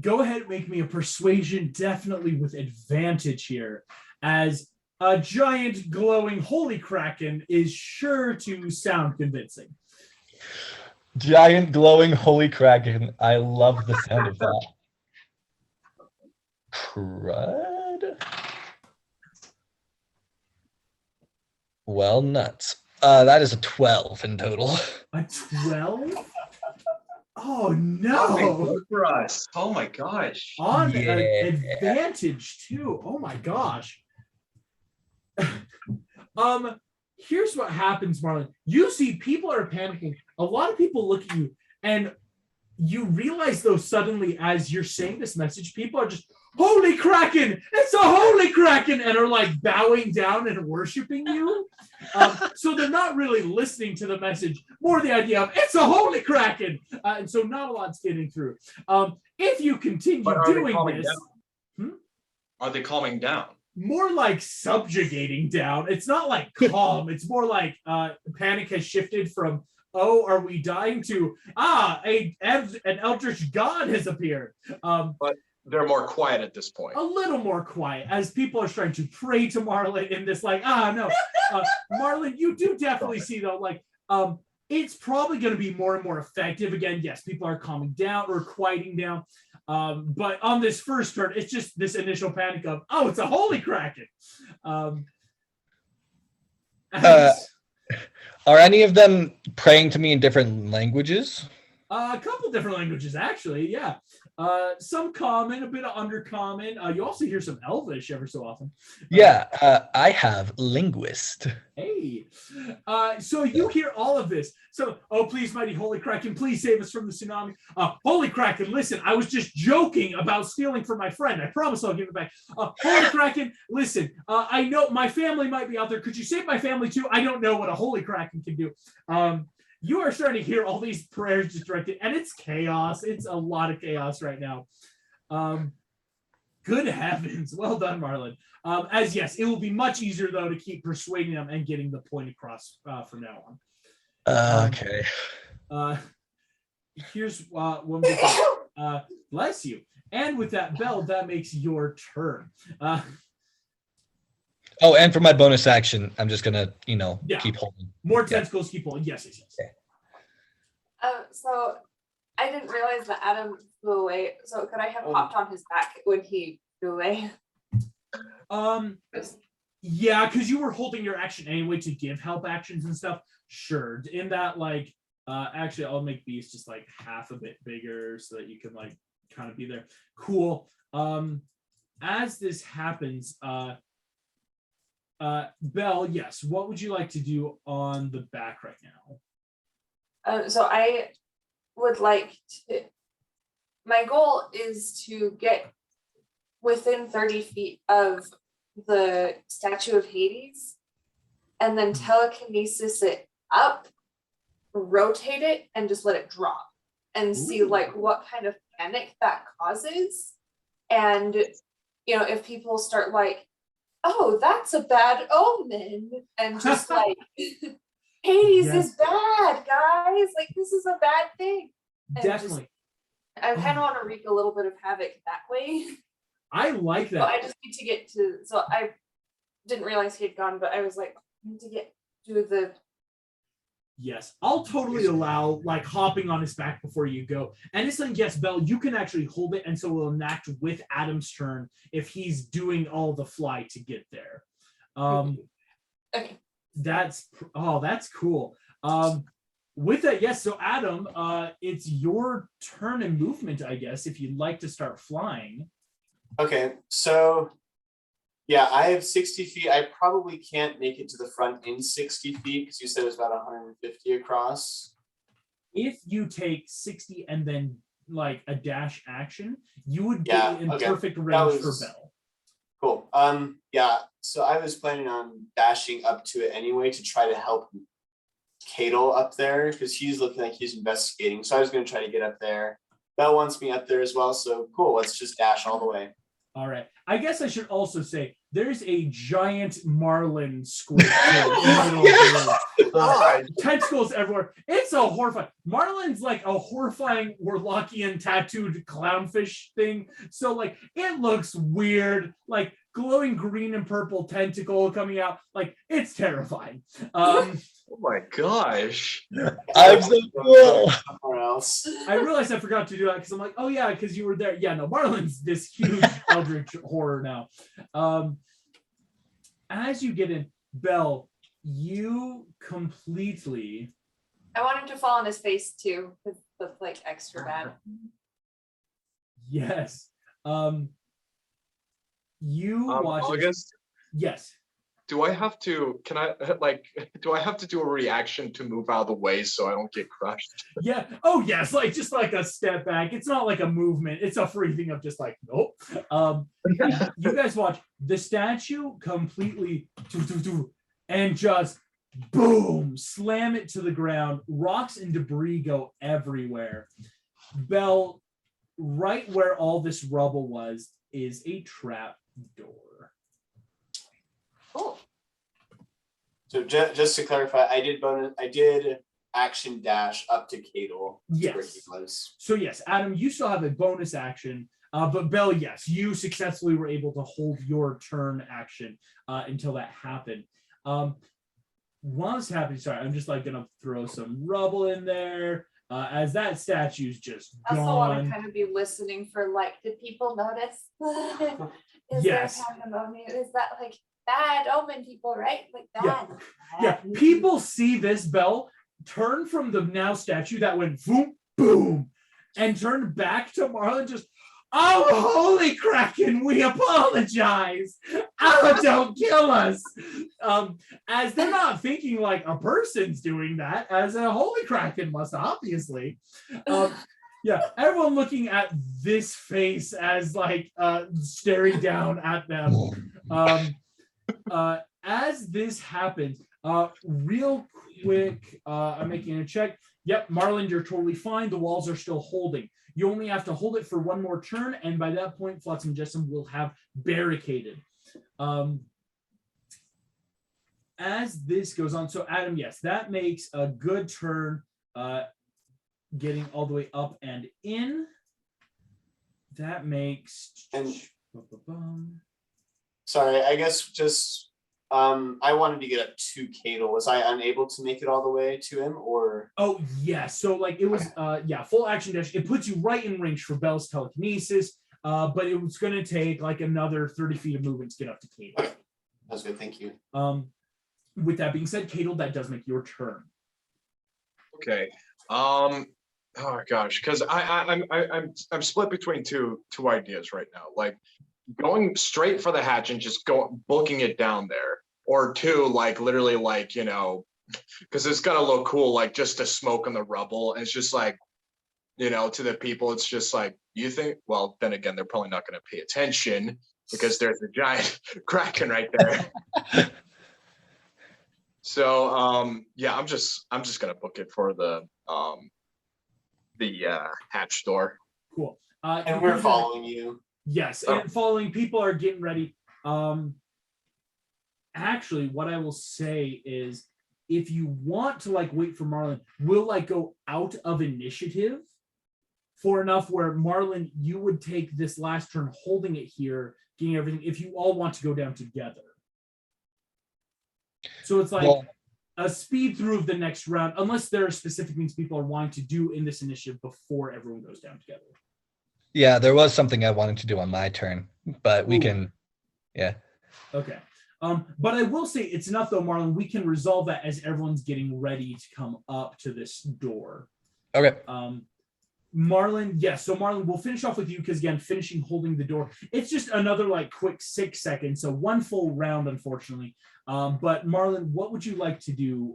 Speaker 1: Go ahead and make me a persuasion, definitely with advantage here, as a giant glowing holy kraken is sure to sound convincing.
Speaker 3: Giant glowing holy kraken. I love the sound of that. Crud. Well, nuts. That is a 12 in total.
Speaker 1: A 12? Oh no!
Speaker 4: Good for us. Oh my gosh.
Speaker 1: On advantage too. Oh my gosh. Here's what happens, Marlon. You see people are panicking. A lot of people look at you, and you realize though suddenly as you're saying this message, people are just, holy kraken, it's a holy kraken, and are bowing down and worshiping you. So they're not really listening to the message, more the idea of it's a holy kraken. And so not a lot's getting through. If you continue doing this,
Speaker 4: are they calming down?
Speaker 1: More like subjugating down. It's not like calm. It's more like panic has shifted from, oh, are we dying, to an eldritch god has appeared.
Speaker 4: they're more quiet at this point.
Speaker 1: A little more quiet as people are starting to pray to Marlin in this like, no. Marlin, you do definitely see though, like, it's probably going to be more and more effective. Again, yes, people are calming down or quieting down. But on this first turn, it's just this initial panic of, oh, it's a holy kraken.
Speaker 3: Are any of them praying to me in different languages?
Speaker 1: A couple different languages, actually, yeah. Some common, a bit of undercommon. You also hear some Elvish ever so often.
Speaker 3: Yeah, I have linguist.
Speaker 1: Hey, so you hear all of this. So, oh, please, mighty Holy Kraken, please save us from the tsunami. Holy Kraken, listen, I was just joking about stealing from my friend. I promise I'll give it back. Holy Kraken, listen, I know my family might be out there. Could you save my family too? I don't know what a Holy Kraken can do. You are starting to hear all these prayers just directed, and it's chaos. It's a lot of chaos right now. Good heavens. Well done, Marlin. As yes, it will be much easier, though, to keep persuading them and getting the point across from now on.
Speaker 3: Okay.
Speaker 1: Here's one more thing. Bless you. And with that bell, that makes your turn.
Speaker 3: Oh, and for my bonus action, I'm just gonna, keep holding.
Speaker 1: More tentacles, keep holding. Yes.
Speaker 3: Okay.
Speaker 5: So I didn't realize that Adam flew away. So could I have hopped on his back when he flew away?
Speaker 1: Yeah, because you were holding your action anyway to give help actions and stuff. Sure. In that, like, actually, I'll make Beast just like half a bit bigger so that you can like kind of be there. Cool. As this happens, Belle, yes, what would you like to do on the back right now?
Speaker 5: So I would like to, my goal is to get within 30 feet of the statue of Hades and then telekinesis it up, rotate it, and just let it drop and see like what kind of panic that causes. And, if people start like, oh, that's a bad omen, and just like, Hades is bad, guys. Like, this is a bad thing. And
Speaker 1: Definitely.
Speaker 5: I kind of want to wreak a little bit of havoc that way.
Speaker 1: I like that.
Speaker 5: So I just need to get to. So I didn't realize he had gone, but I was like, I need to get to the.
Speaker 1: Yes, I'll totally allow like hopping on his back before you go. And it's like, yes, Belle, you can actually hold it, and so we'll enact with Adam's turn if he's doing all the fly to get there.
Speaker 5: Okay.
Speaker 1: That's cool. With that, yes. So Adam, it's your turn and movement, I guess, if you'd like to start flying.
Speaker 2: Okay, so yeah, I have 60 feet. I probably can't make it to the front in 60 feet because you said it was about 150 across.
Speaker 1: If you take 60 and then like a dash action, you would be in perfect range for Belle.
Speaker 2: Cool. Yeah, so I was planning on dashing up to it anyway to try to help Cadel up there because he's looking like he's investigating. So I was going to try to get up there. Belle wants me up there as well. So cool, let's just dash all the way.
Speaker 1: All right. I guess I should also say there's a giant marlin squid in the middle of the room. Tentacles everywhere. It's a horrifying. Marlin's like a horrifying Warlockian tattooed clownfish thing. So like it looks weird, like glowing green and purple tentacle coming out. Like it's terrifying.
Speaker 4: Oh my gosh.
Speaker 3: I'm so cool.
Speaker 2: Somewhere else.
Speaker 1: I realized I forgot to do that because I'm like, oh yeah, because you were there. Yeah, no, Marlin's this huge eldritch horror now. As you get in, Belle, you completely.
Speaker 5: I want him to fall on his face too, because that's like extra bad.
Speaker 1: Yes. You watch.
Speaker 4: August?
Speaker 1: Yes.
Speaker 4: Do I have to do a reaction to move out of the way so I don't get crushed?
Speaker 1: Yeah. Oh, yes. Like just like a step back. It's not like a movement. It's a free thing of just like, nope. You guys watch the statue completely and just boom, slam it to the ground. Rocks and debris go everywhere. Belle, right where all this rubble was is a trap door.
Speaker 5: Cool.
Speaker 2: So just to clarify, I did action dash up to Cadel.
Speaker 1: Yes.
Speaker 2: Where he was.
Speaker 1: So yes, Adam, you still have a bonus action But Bell, yes, you successfully were able to hold your turn action until that happened. While it's happening, sorry, I'm just like gonna throw some rubble in there as that statue's just
Speaker 5: I also want to
Speaker 1: gone.
Speaker 5: kind of be listening for like, did people notice? Is
Speaker 1: Yes.
Speaker 5: there pandemonium? Is that like bad omen people, right? Like that.
Speaker 1: Yeah, people see this bell turn from the now statue that went boom, boom, and turn back to Marlon just, oh, holy Kraken, we apologize. Oh, don't kill us. As they're not thinking like a person's doing that, as a holy Kraken must, obviously. Yeah, everyone looking at this face as like staring down at them. As this happens, real quick, I'm making a check. Yep, Marlon, you're totally fine. The walls are still holding. You only have to hold it for one more turn, and by that point, Flotsam Jetsam will have barricaded. As this goes on, so Adam, yes, that makes a good turn, getting all the way up and in. That makes.
Speaker 2: And sorry, I guess just I wanted to get up to Cadel. Was I unable to make it all the way to him, or?
Speaker 1: Oh yeah, so like it was full action dash. It puts you right in range for Bell's telekinesis, but it was gonna take like another 30 feet of movement to get up to Cadel.
Speaker 2: Okay. That's good, thank you.
Speaker 1: With that being said, Cadel, that does make your turn.
Speaker 4: Okay. Oh gosh, because I'm split between two ideas right now. Like going straight for the hatch and just booking it down there, or two, like literally like, you know, because it's gonna look cool, like just to smoke on the rubble, and it's just like, you know, to the people, it's just like, you think, well, then again, they're probably not gonna pay attention because there's a giant Kraken right there. So yeah, I'm just gonna book it for the hatch door.
Speaker 1: Cool.
Speaker 2: And we're following you.
Speaker 1: Yes, and following people are getting ready. Actually, what I will say is, if you want to like wait for Marlon, we'll like go out of initiative for enough where Marlon, you would take this last turn holding it here, getting everything, if you all want to go down together. So it's like a speed through of the next round, unless there are specific things people are wanting to do in this initiative before everyone goes down together.
Speaker 3: Yeah, there was something I wanted to do on my turn, but we can, yeah. Okay.
Speaker 1: But I will say it's enough though, Marlon. We can resolve that as everyone's getting ready to come up to this door.
Speaker 3: Okay.
Speaker 1: Marlon, yes. So Marlon, we'll finish off with you because again, finishing holding the door. It's just another like quick 6 seconds. So one full round, unfortunately. But Marlon, what would you like to do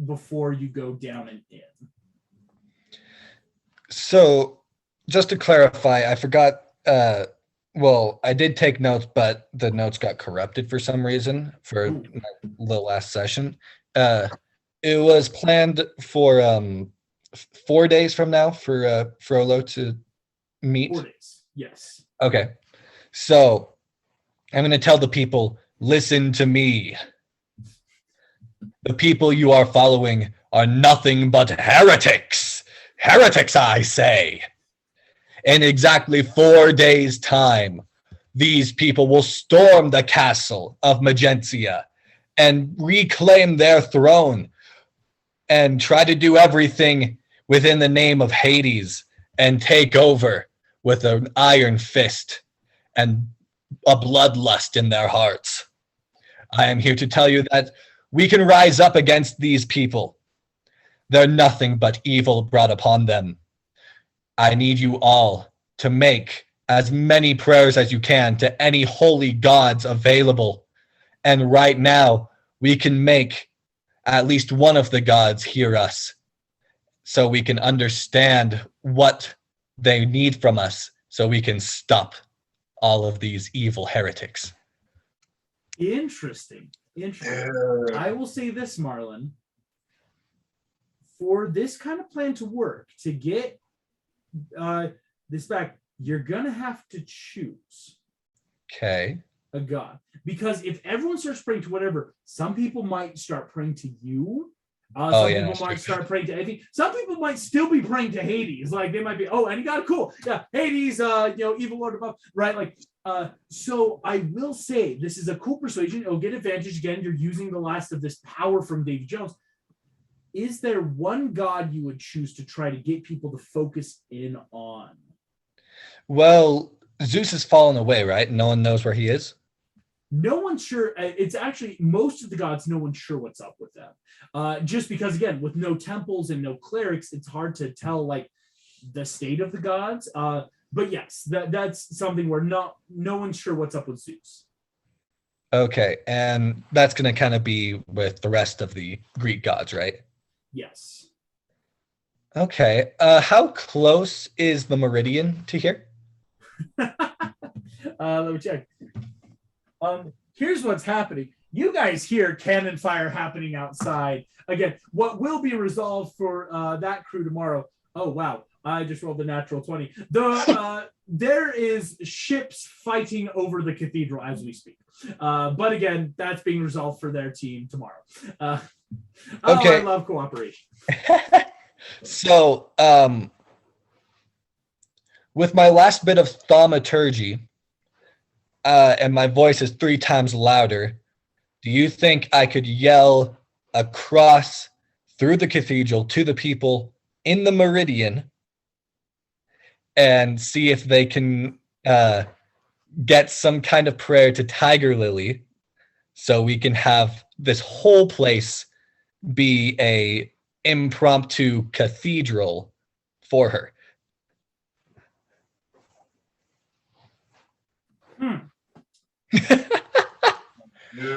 Speaker 1: before you go down and in?
Speaker 3: So just to clarify, I forgot. Well, I did take notes, but the notes got corrupted for some reason for the last session. It was planned for 4 days from now for Frollo to meet.
Speaker 1: 4 days, yes.
Speaker 3: Okay, so I'm going to tell the people, listen to me. The people you are following are nothing but heretics. Heretics, I say. In exactly 4 days' time, these people will storm the castle of Magentia and reclaim their throne and try to do everything within the name of Hades and take over with an iron fist and a bloodlust in their hearts. I am here to tell you that we can rise up against these people. They're nothing but evil brought upon them. I need you all to make as many prayers as you can to any holy gods available. And right now, we can make at least one of the gods hear us so we can understand what they need from us so we can stop all of these evil heretics.
Speaker 1: Interesting. I will say this, Marlon. For this kind of plan to work, to get this back, you're going to have to choose.
Speaker 3: Okay.
Speaker 1: A god. Because if everyone starts praying to whatever, some people might start praying to you Some
Speaker 3: yeah,
Speaker 1: people
Speaker 3: that's
Speaker 1: might
Speaker 3: true.
Speaker 1: start praying to anything. Some people might still be praying to Hades. Like they might be, oh, any god, cool. Yeah, Hades, evil lord above, right? Like, so I will say this is a cool persuasion. It'll get advantage again. You're using the last of this power from Davy Jones. Is there one god you would choose to try to get people to focus in on?
Speaker 3: Well, Zeus has fallen away, right? No one knows where he is.
Speaker 1: No one's sure. It's actually most of the gods, no one's sure what's up with them. Just because, again, with no temples and no clerics, it's hard to tell like the state of the gods. But yes, that's something where no one's sure what's up with Zeus.
Speaker 3: Okay, and that's going to kind of be with the rest of the Greek gods, right?
Speaker 1: Yes.
Speaker 3: Okay. How close is the meridian to here?
Speaker 1: Let me check. Here's what's happening. You guys hear cannon fire happening outside. Again, what will be resolved for that crew tomorrow. Oh, wow. I just rolled the natural 20. There is ships fighting over the cathedral as we speak. But again, that's being resolved for their team tomorrow.
Speaker 3: Okay.
Speaker 1: I love cooperation.
Speaker 3: So, with my last bit of thaumaturgy, and my voice is 3 times louder, do you think I could yell across through the cathedral to the people in the meridian and see if they can get some kind of prayer to Tiger Lily so we can have this whole place be a impromptu cathedral for her?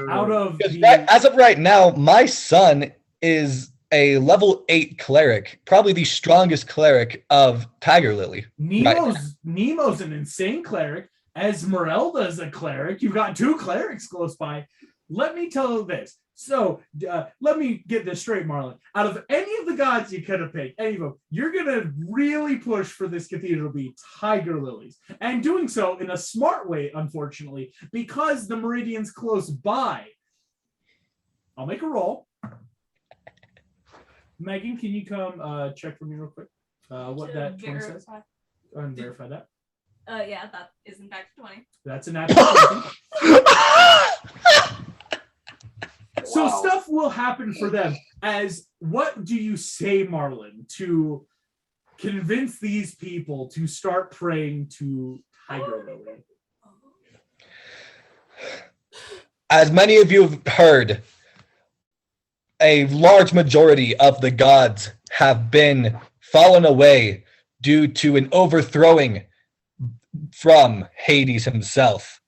Speaker 1: Out of
Speaker 3: As of right now, my son is a level 8 cleric, probably the strongest cleric of Tiger Lily.
Speaker 1: Nemo's an insane cleric. Esmeralda's a cleric. You've got 2 clerics close by. Let me tell you this. So let me get this straight, Marlon. Out of any of the gods you could have picked, any of them, you're going to really push for this cathedral to be Tiger Lilies. And doing so in a smart way, unfortunately, because the meridian's close by. I'll make a roll. Megan, can you come check for me real quick what that 20 says? Go ahead and verify that.
Speaker 6: Yeah, that is in fact 20.
Speaker 1: That's a natural 20. So
Speaker 2: Wow.
Speaker 1: stuff will happen for them. As what do you say, Marlon, to convince these people to start praying to Tiger Lily?
Speaker 3: As many of you have heard, a large majority of the gods have been fallen away due to an overthrowing from Hades himself.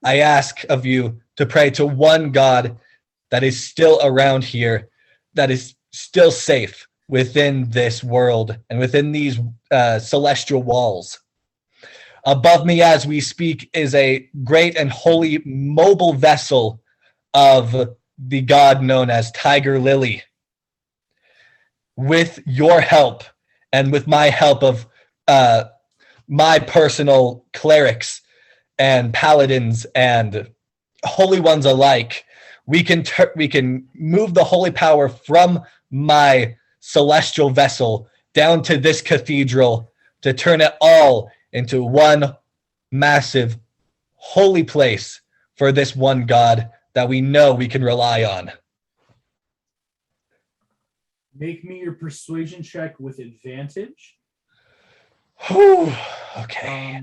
Speaker 3: I ask of you to pray to one god that is still around here, that is still safe within this world and within these celestial walls. Above me as we speak is a great and holy mobile vessel of the god known as Tiger Lily. With your help and with my help of my personal clerics and paladins and holy ones alike, we can move the holy power from my celestial vessel down to this cathedral to turn it all into one massive holy place for this one god that we know we can rely on.
Speaker 1: Make me your persuasion check with advantage.
Speaker 3: Whew. Okay.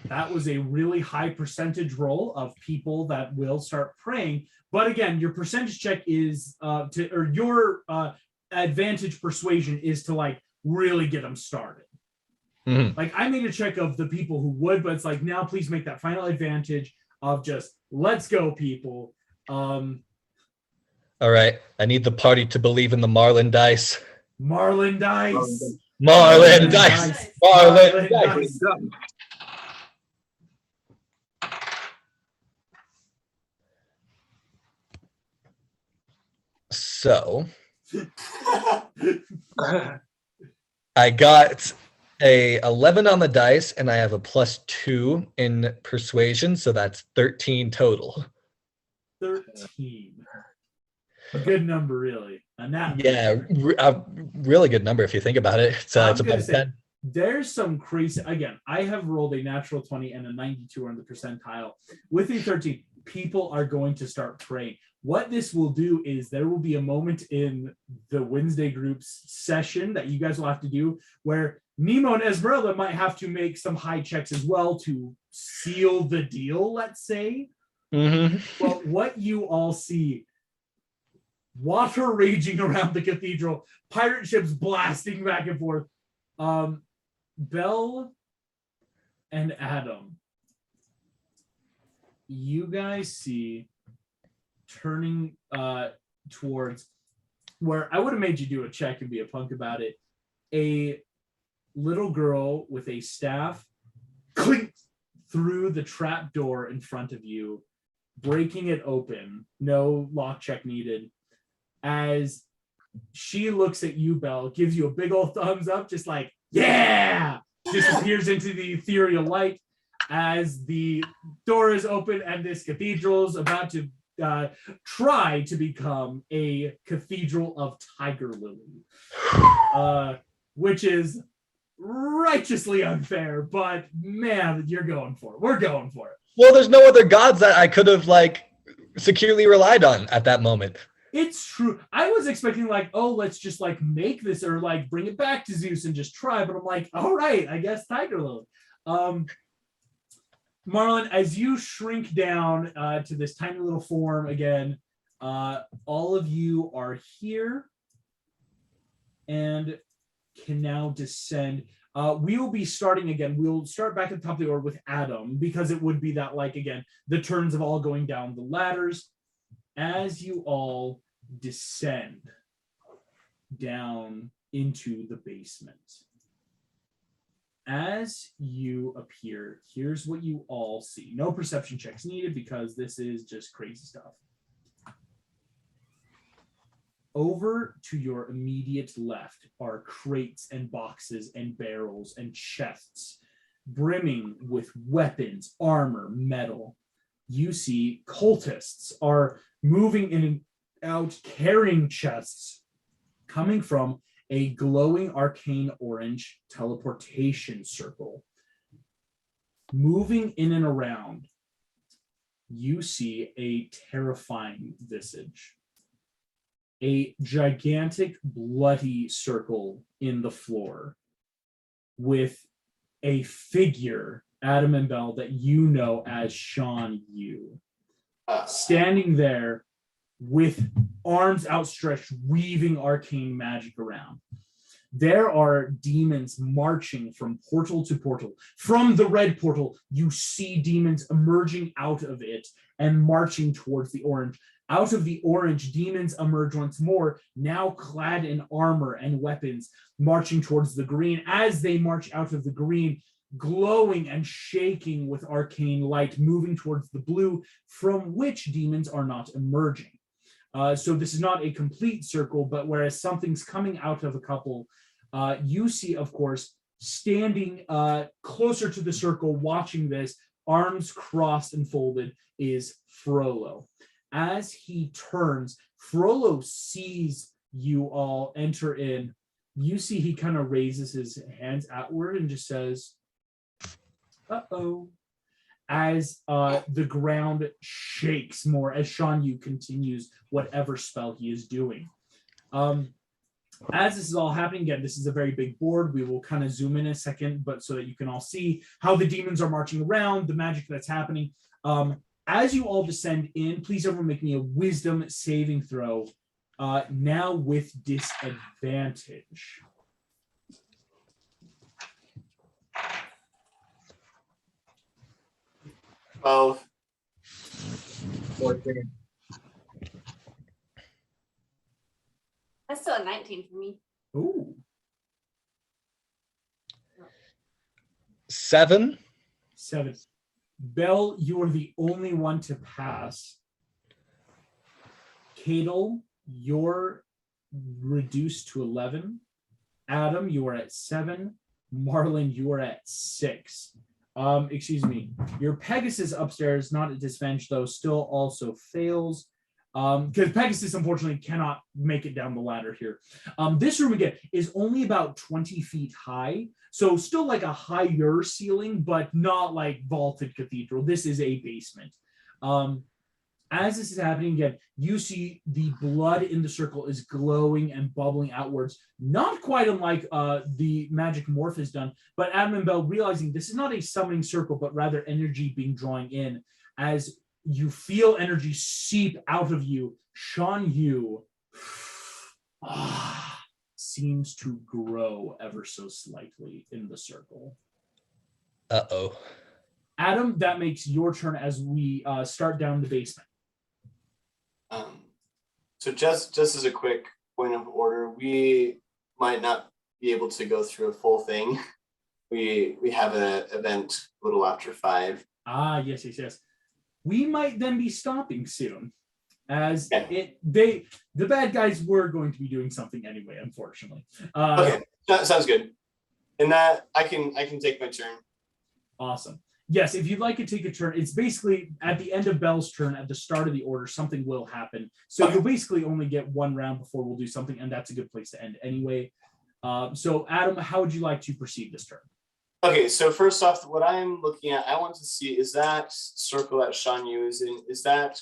Speaker 1: That was a really high percentage roll of people that will start praying. But again, your percentage check is your advantage persuasion is to like really get them started.
Speaker 3: Mhm.
Speaker 1: Like I made a check of the people who would, but it's like now please make that final advantage of just let's go, people.
Speaker 3: All right. I need the party to believe in the Marlin dice.
Speaker 1: Marlin dice.
Speaker 3: Marlin dice. Marlin dice. So I got a 11 on the dice and I have a +2 in persuasion, so that's 13 total.
Speaker 1: 13. A good number, really. And that
Speaker 3: Yeah, a really good number if you think about it. It's
Speaker 1: I'm
Speaker 3: it's
Speaker 1: gonna
Speaker 3: about
Speaker 1: say
Speaker 3: 10.
Speaker 1: there's some crazy. Again, I have rolled a natural 20 and a 92 on the percentile. With a 13, people are going to start praying. What this will do is there will be a moment in the Wednesday group's session that you guys will have to do where Nemo and Esmeralda might have to make some high checks as well to seal the deal, let's say.
Speaker 3: Mm-hmm.
Speaker 1: But what you all see, water raging around the cathedral, pirate ships blasting back and forth. Belle and Adam, you guys see turning towards where I would have made you do a check and be a punk about it. A little girl with a staff clinks through the trap door in front of you, breaking it open. No lock check needed. As she looks at you, Belle, gives you a big old thumbs up, just like, yeah, disappears into the ethereal light as the door is open and this cathedral is about to try to become a cathedral of Tiger Lily, which is righteously unfair, but man, you're going for it. We're going for it.
Speaker 3: Well, there's no other gods that I could have like securely relied on at that moment.
Speaker 1: It's true. I was expecting like, oh, let's just like make this or like bring it back to Zeus and just try. But I'm like, all right, I guess Tiger Lily. Marlon, as you shrink down to this tiny little form again, all of you are here and can now descend. We will be starting again. We'll start back at the top of the order with Adam because it would be that like, again, the turns of all going down the ladders. As you all descend down into the basement, as you appear, here's what you all see. No perception checks needed because this is just crazy stuff. Over to your immediate left are crates and boxes and barrels and chests brimming with weapons, armor, metal. You see cultists are moving in and out, carrying chests coming from a glowing arcane orange teleportation circle. Moving in and around, you see a terrifying visage. A gigantic bloody circle in the floor with a figure, Adam and Belle, that you know as Sean Yu, standing there with arms outstretched, weaving arcane magic around. There are demons marching from portal to portal. From the red portal, you see demons emerging out of it and marching towards the orange. Out of the orange, demons emerge once more, now clad in armor and weapons, marching towards the green. As they march out of the green, glowing and shaking with arcane light, moving towards the blue, from which demons are not emerging. So this is not a complete circle, but whereas something's coming out of a couple, you see, of course, standing closer to the circle, watching this, arms crossed and folded, is Frollo. As he turns, Frollo sees you all enter in. You see he kind of raises his hands outward and just says, uh-oh, as the ground shakes more as Sean Yu continues whatever spell he is doing. As this is all happening, again, this is a very big board. We will kind of zoom in a second, but so that you can all see how the demons are marching around, the magic that's happening. As you all descend in, please everyone make me a wisdom saving throw, now with disadvantage.
Speaker 2: 12.
Speaker 4: 14.
Speaker 5: That's still a 19 for me.
Speaker 1: Ooh.
Speaker 3: 7.
Speaker 1: 7. Belle, you are the only one to pass. Cadel, you're reduced to 11. Adam, you are at 7. Marlon, you are at 6. Excuse me. Your Pegasus upstairs, not at disadvantage though, still also fails. because Pegasus unfortunately cannot make it down the ladder here. This room again is only about 20 feet high, so still like a higher ceiling, but not like vaulted cathedral. This is a basement. As this is happening again, you see the blood in the circle is glowing and bubbling outwards, not quite unlike the magic morph has done, but Adam and Bell realizing this is not a summoning circle, but rather energy being drawn in. As you feel energy seep out of you, Shan Yu seems to grow ever so slightly in the circle.
Speaker 3: Uh-oh.
Speaker 1: Adam, that makes your turn as we start down the basement.
Speaker 2: So just as a quick point of order, we might not be able to go through a full thing. We have an event a little after 5.
Speaker 1: Yes. We might then be stopping soon, as the bad guys were going to be doing something anyway, unfortunately.
Speaker 2: Okay, that sounds good. And that I can take my turn.
Speaker 1: Awesome. Yes, if you'd like to take a turn, it's basically at the end of Bell's turn, at the start of the order, something will happen. So you'll basically only get one round before we'll do something, and that's a good place to end anyway. So Adam, how would you like to proceed this turn?
Speaker 2: Okay, so first off, what I'm looking at, I want to see, is that circle that Shan Yu is in, is that,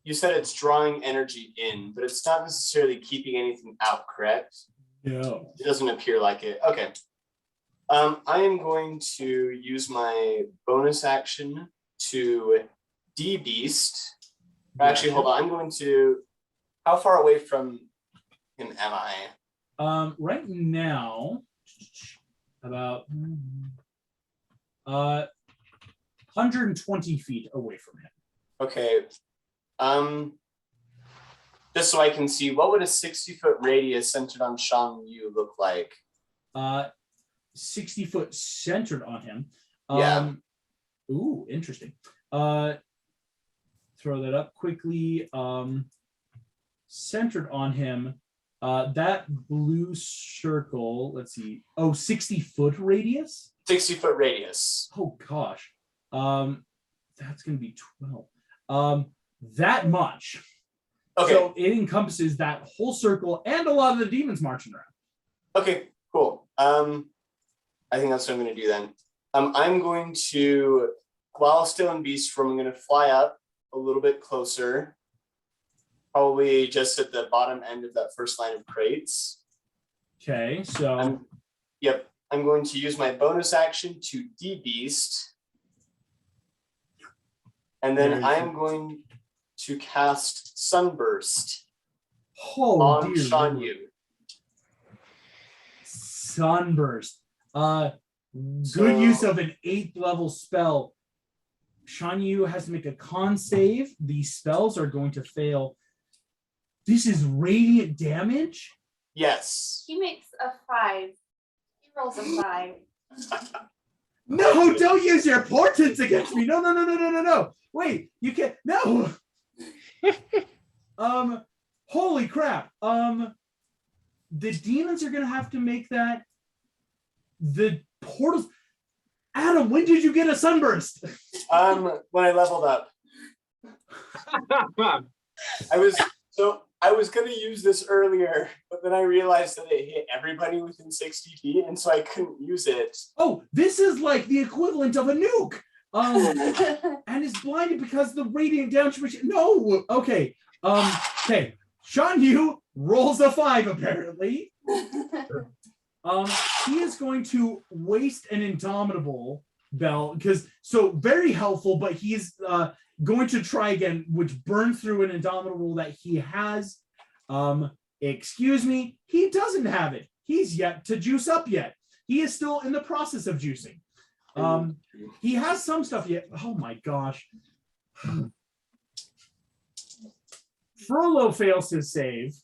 Speaker 2: you said it's drawing energy in, but it's not necessarily keeping anything out, correct?
Speaker 1: No.
Speaker 2: It doesn't appear like it. Okay. I am going to use my bonus action to de-beast. Actually, hold on. I'm going to, how far away from him am I?
Speaker 1: Right now, about 120 feet away from him.
Speaker 2: Okay. Just so I can see, what would a 60-foot radius centered on Shan Yu look like?
Speaker 1: 60 foot centered on him.
Speaker 2: Yeah.
Speaker 1: Ooh, interesting. Throw that up quickly. Centered on him. That blue circle, let's see. 60-foot radius?
Speaker 2: 60-foot radius.
Speaker 1: Oh gosh. That's gonna be 12. That much.
Speaker 2: Okay.
Speaker 1: So it encompasses that whole circle and a lot of the demons marching around.
Speaker 2: Okay, cool. I think that's what I'm going to do then. I'm going to, while still in beast form, I'm going to fly up a little bit closer, probably just at the bottom end of that first line of crates.
Speaker 1: Okay, so
Speaker 2: I'm going to use my bonus action to de-beast, and then I am going to cast Sunburst on Shan Yu.
Speaker 1: Sunburst. Good use of an 8th level spell. Shan Yu has to make a con save. These spells are going to fail. This is radiant damage?
Speaker 2: Yes.
Speaker 5: He makes a 5. He rolls a 5.
Speaker 1: No, don't use your portents against me. No. Wait, you can't. No. Holy crap. The demons are gonna have to make that. The portals. Adam, when did you get a sunburst?
Speaker 2: When I leveled up. I was gonna use this earlier, but then I realized that it hit everybody within 60 feet, and so I couldn't use it.
Speaker 1: Oh, this is like the equivalent of a nuke. And is blinded because the radiant damage. No. Okay. Okay. Shan Yu rolls a 5 apparently. He is going to waste an Indomitable Bell because very helpful, but he's going to try again, which burned through an Indomitable that he has. Excuse me, he doesn't have it. He's yet to juice up yet. He is still in the process of juicing. He has some stuff yet. Oh my gosh. Frollo fails his save.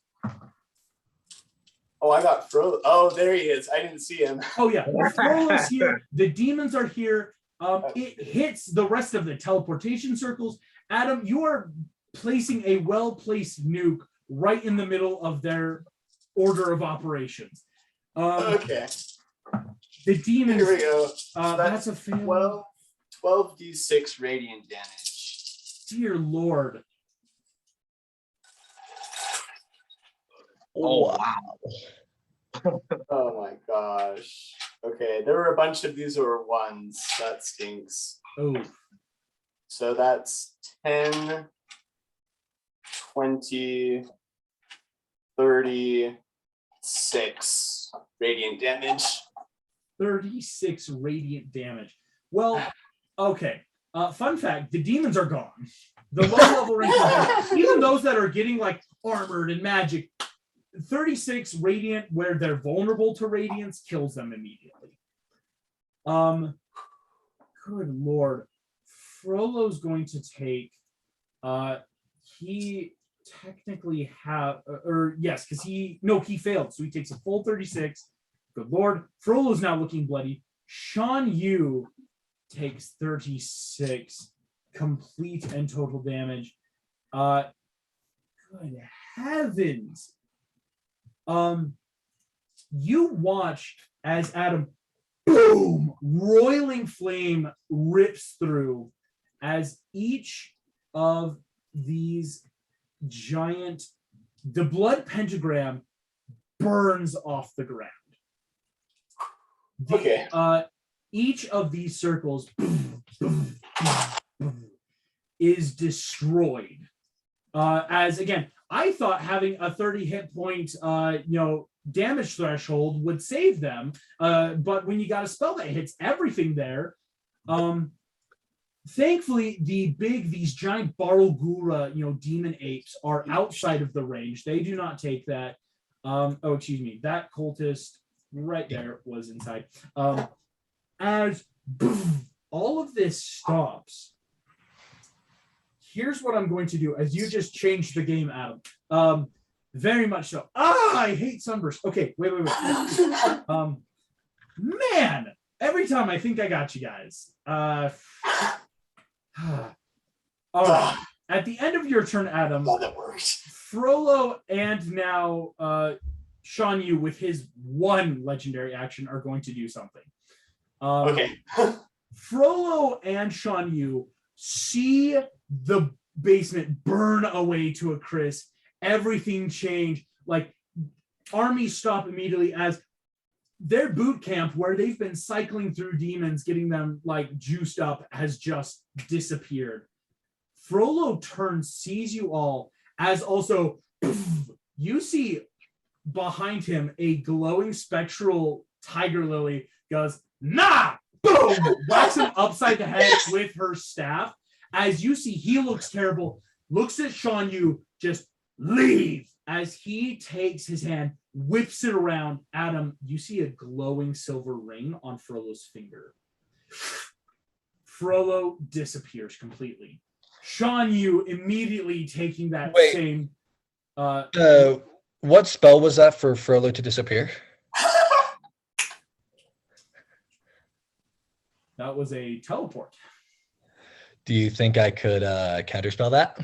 Speaker 2: Oh, I got Frollo. Oh, there he is. I didn't see him.
Speaker 1: Oh yeah, Frollo's here. The demons are here. It hits the rest of the teleportation circles. Adam, you are placing a well-placed nuke right in the middle of their order of operations.
Speaker 2: Okay.
Speaker 1: The demons.
Speaker 2: Here we go.
Speaker 1: That's a fail.
Speaker 2: 12d6 radiant damage.
Speaker 1: dear Lord.
Speaker 4: Oh,
Speaker 3: wow.
Speaker 2: Oh my gosh. Okay, there were a bunch of these that were ones. That stinks.
Speaker 1: Oh,
Speaker 2: So that's 10, 20, 36 radiant damage.
Speaker 1: 36 radiant damage. Well, okay. Fun fact, the demons are gone. The low level ranks are gone. Even those that are getting like armored and magic, 36 radiant where they're vulnerable to radiance kills them immediately. Good Lord. Frollo's going to take he technically yes, because he failed, so he takes a full 36. Good Lord. Frollo's now looking bloody. Sean Yu takes 36 complete and total damage. Good heavens. You watched as Adam, boom, roiling flame rips through as each of these the blood pentagram burns off the ground.
Speaker 2: Okay.
Speaker 1: Each of these circles is destroyed. As again, I thought having a 30 hit point, damage threshold would save them. But when you got a spell that hits everything there, thankfully these giant Barulgura, demon apes are outside of the range. They do not take that. That cultist right there was inside. As all of this stops, here's what I'm going to do as you just changed the game, Adam. Very much so. I hate sunburst. Okay, wait. Man, every time I think I got you guys. All right. At the end of your turn, Adam,
Speaker 2: That worked.
Speaker 1: Frollo and now Sean Yu with his one legendary action are going to do something.
Speaker 2: Okay.
Speaker 1: Frollo and Sean Yu see the basement burn away to a crisp. Everything change. Like armies stop immediately as their boot camp, where they've been cycling through demons, getting them like juiced up, has just disappeared. Frollo turns, sees you all, as also you see behind him a glowing spectral tiger lily goes, nah, boom, whacks him upside the head with her staff. As you see, he looks terrible, looks at Sean Yu, just leave. As he takes his hand, whips it around. Adam, you see a glowing silver ring on Frollo's finger. Frollo disappears completely. Sean Yu immediately taking that same.
Speaker 3: What spell was that for Frollo to disappear?
Speaker 1: That was a teleport.
Speaker 3: Do you think I could counterspell that?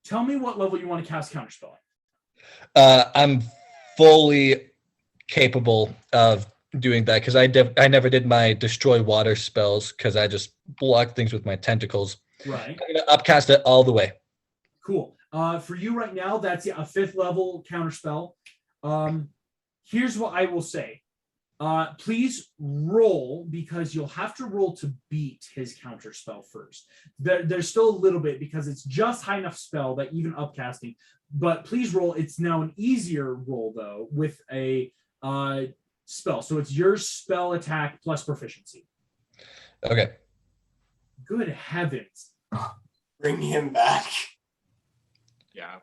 Speaker 1: Tell me what level you want to cast Counterspell.
Speaker 3: I'm fully capable of doing that because I never did my destroy water spells because I just block things with my tentacles.
Speaker 1: Right.
Speaker 3: I'm gonna upcast it all the way.
Speaker 1: Cool. For you right now, that's a 5th level Counterspell. Here's what I will say. Please roll, because you'll have to roll to beat his Counterspell first. There's still a little bit because it's just high enough spell that even upcasting. But please roll. It's now an easier roll though with a spell. So it's your spell attack plus proficiency.
Speaker 3: Okay.
Speaker 1: Good heavens.
Speaker 2: Bring him back.
Speaker 4: Yeah.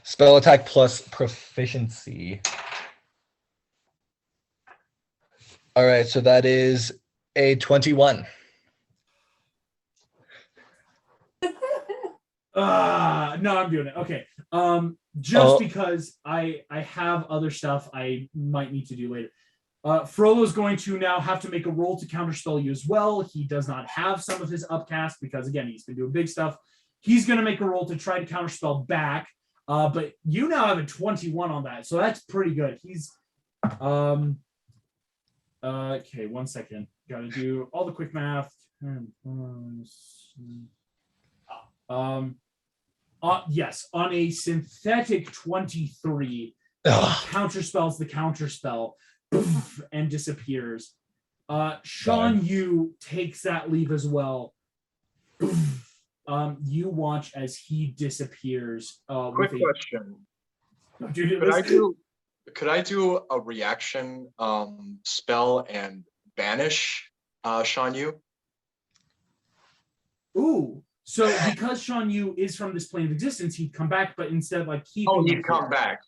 Speaker 3: Spell attack plus proficiency. All right, so that is a 21.
Speaker 1: No, I'm doing it. Okay. Just because I have other stuff I might need to do later. Frollo's going to now have to make a roll to counterspell you as well. He does not have some of his upcast because, again, he's been doing big stuff. He's going to make a roll to try to counterspell back. But you now have a 21 on that, so that's pretty good. He's Okay, 1 second. Got to do all the quick math. Yes, on a synthetic 23, counterspells the counterspell poof, and disappears. Sean Yu takes that leave as well. Poof. You watch as he disappears.
Speaker 4: Quick question.
Speaker 1: Dude,
Speaker 4: Could I do a reaction spell and banish Sean Yu?
Speaker 1: Ooh. So because Sean Yu is from this plane of existence, he'd come back, but instead like keeping
Speaker 4: Oh,
Speaker 1: him
Speaker 4: he'd come
Speaker 1: here.
Speaker 4: back.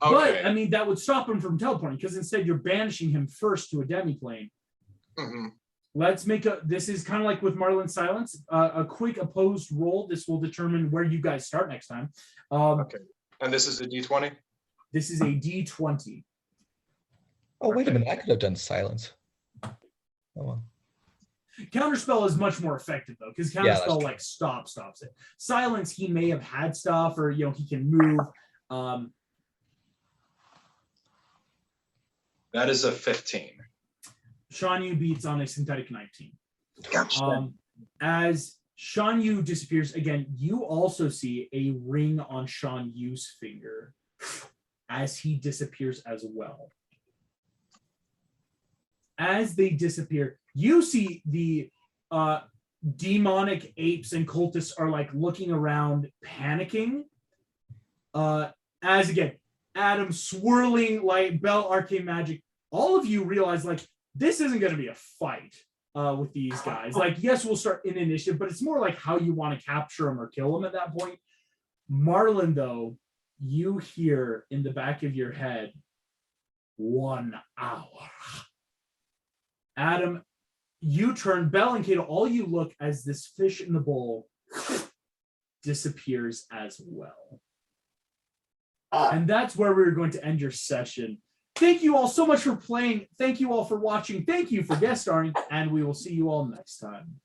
Speaker 1: But
Speaker 4: Okay.
Speaker 1: I mean that would stop him from teleporting because instead you're banishing him first to a demiplane.
Speaker 4: Mhm.
Speaker 1: Let's make this is kind of like with Marlin's silence, a quick opposed roll. This will determine where you guys start next time.
Speaker 4: Okay. And this is a D20?
Speaker 1: This is a D20.
Speaker 3: Oh, wait a minute. I could have done silence. Oh, well.
Speaker 1: Counterspell is much more effective though, because
Speaker 3: Yeah, that's
Speaker 1: Counterspell
Speaker 3: true.
Speaker 1: like stops it. Silence, he may have had stuff, or he can move.
Speaker 4: That is a 15.
Speaker 1: Sean Yu beats on a synthetic 19.
Speaker 4: Gotcha.
Speaker 1: As Sean Yu disappears again, you also see a ring on Sean Yu's finger as he disappears as well. As they disappear, you see the demonic apes and cultists are like looking around, panicking. As again, Adam swirling like Bell arcane magic. All of you realize like this isn't going to be a fight with these guys. Like, yes, we'll start in initiative, but it's more like how you want to capture them or kill them at that point. Marlin, though, you hear in the back of your head, 1 hour. Adam, you turn, Bell and Kato, all you look as this fish in the bowl disappears as well. And that's where we're going to end your session. Thank you all so much for playing. Thank you all for watching. Thank you for guest starring, and we will see you all next time.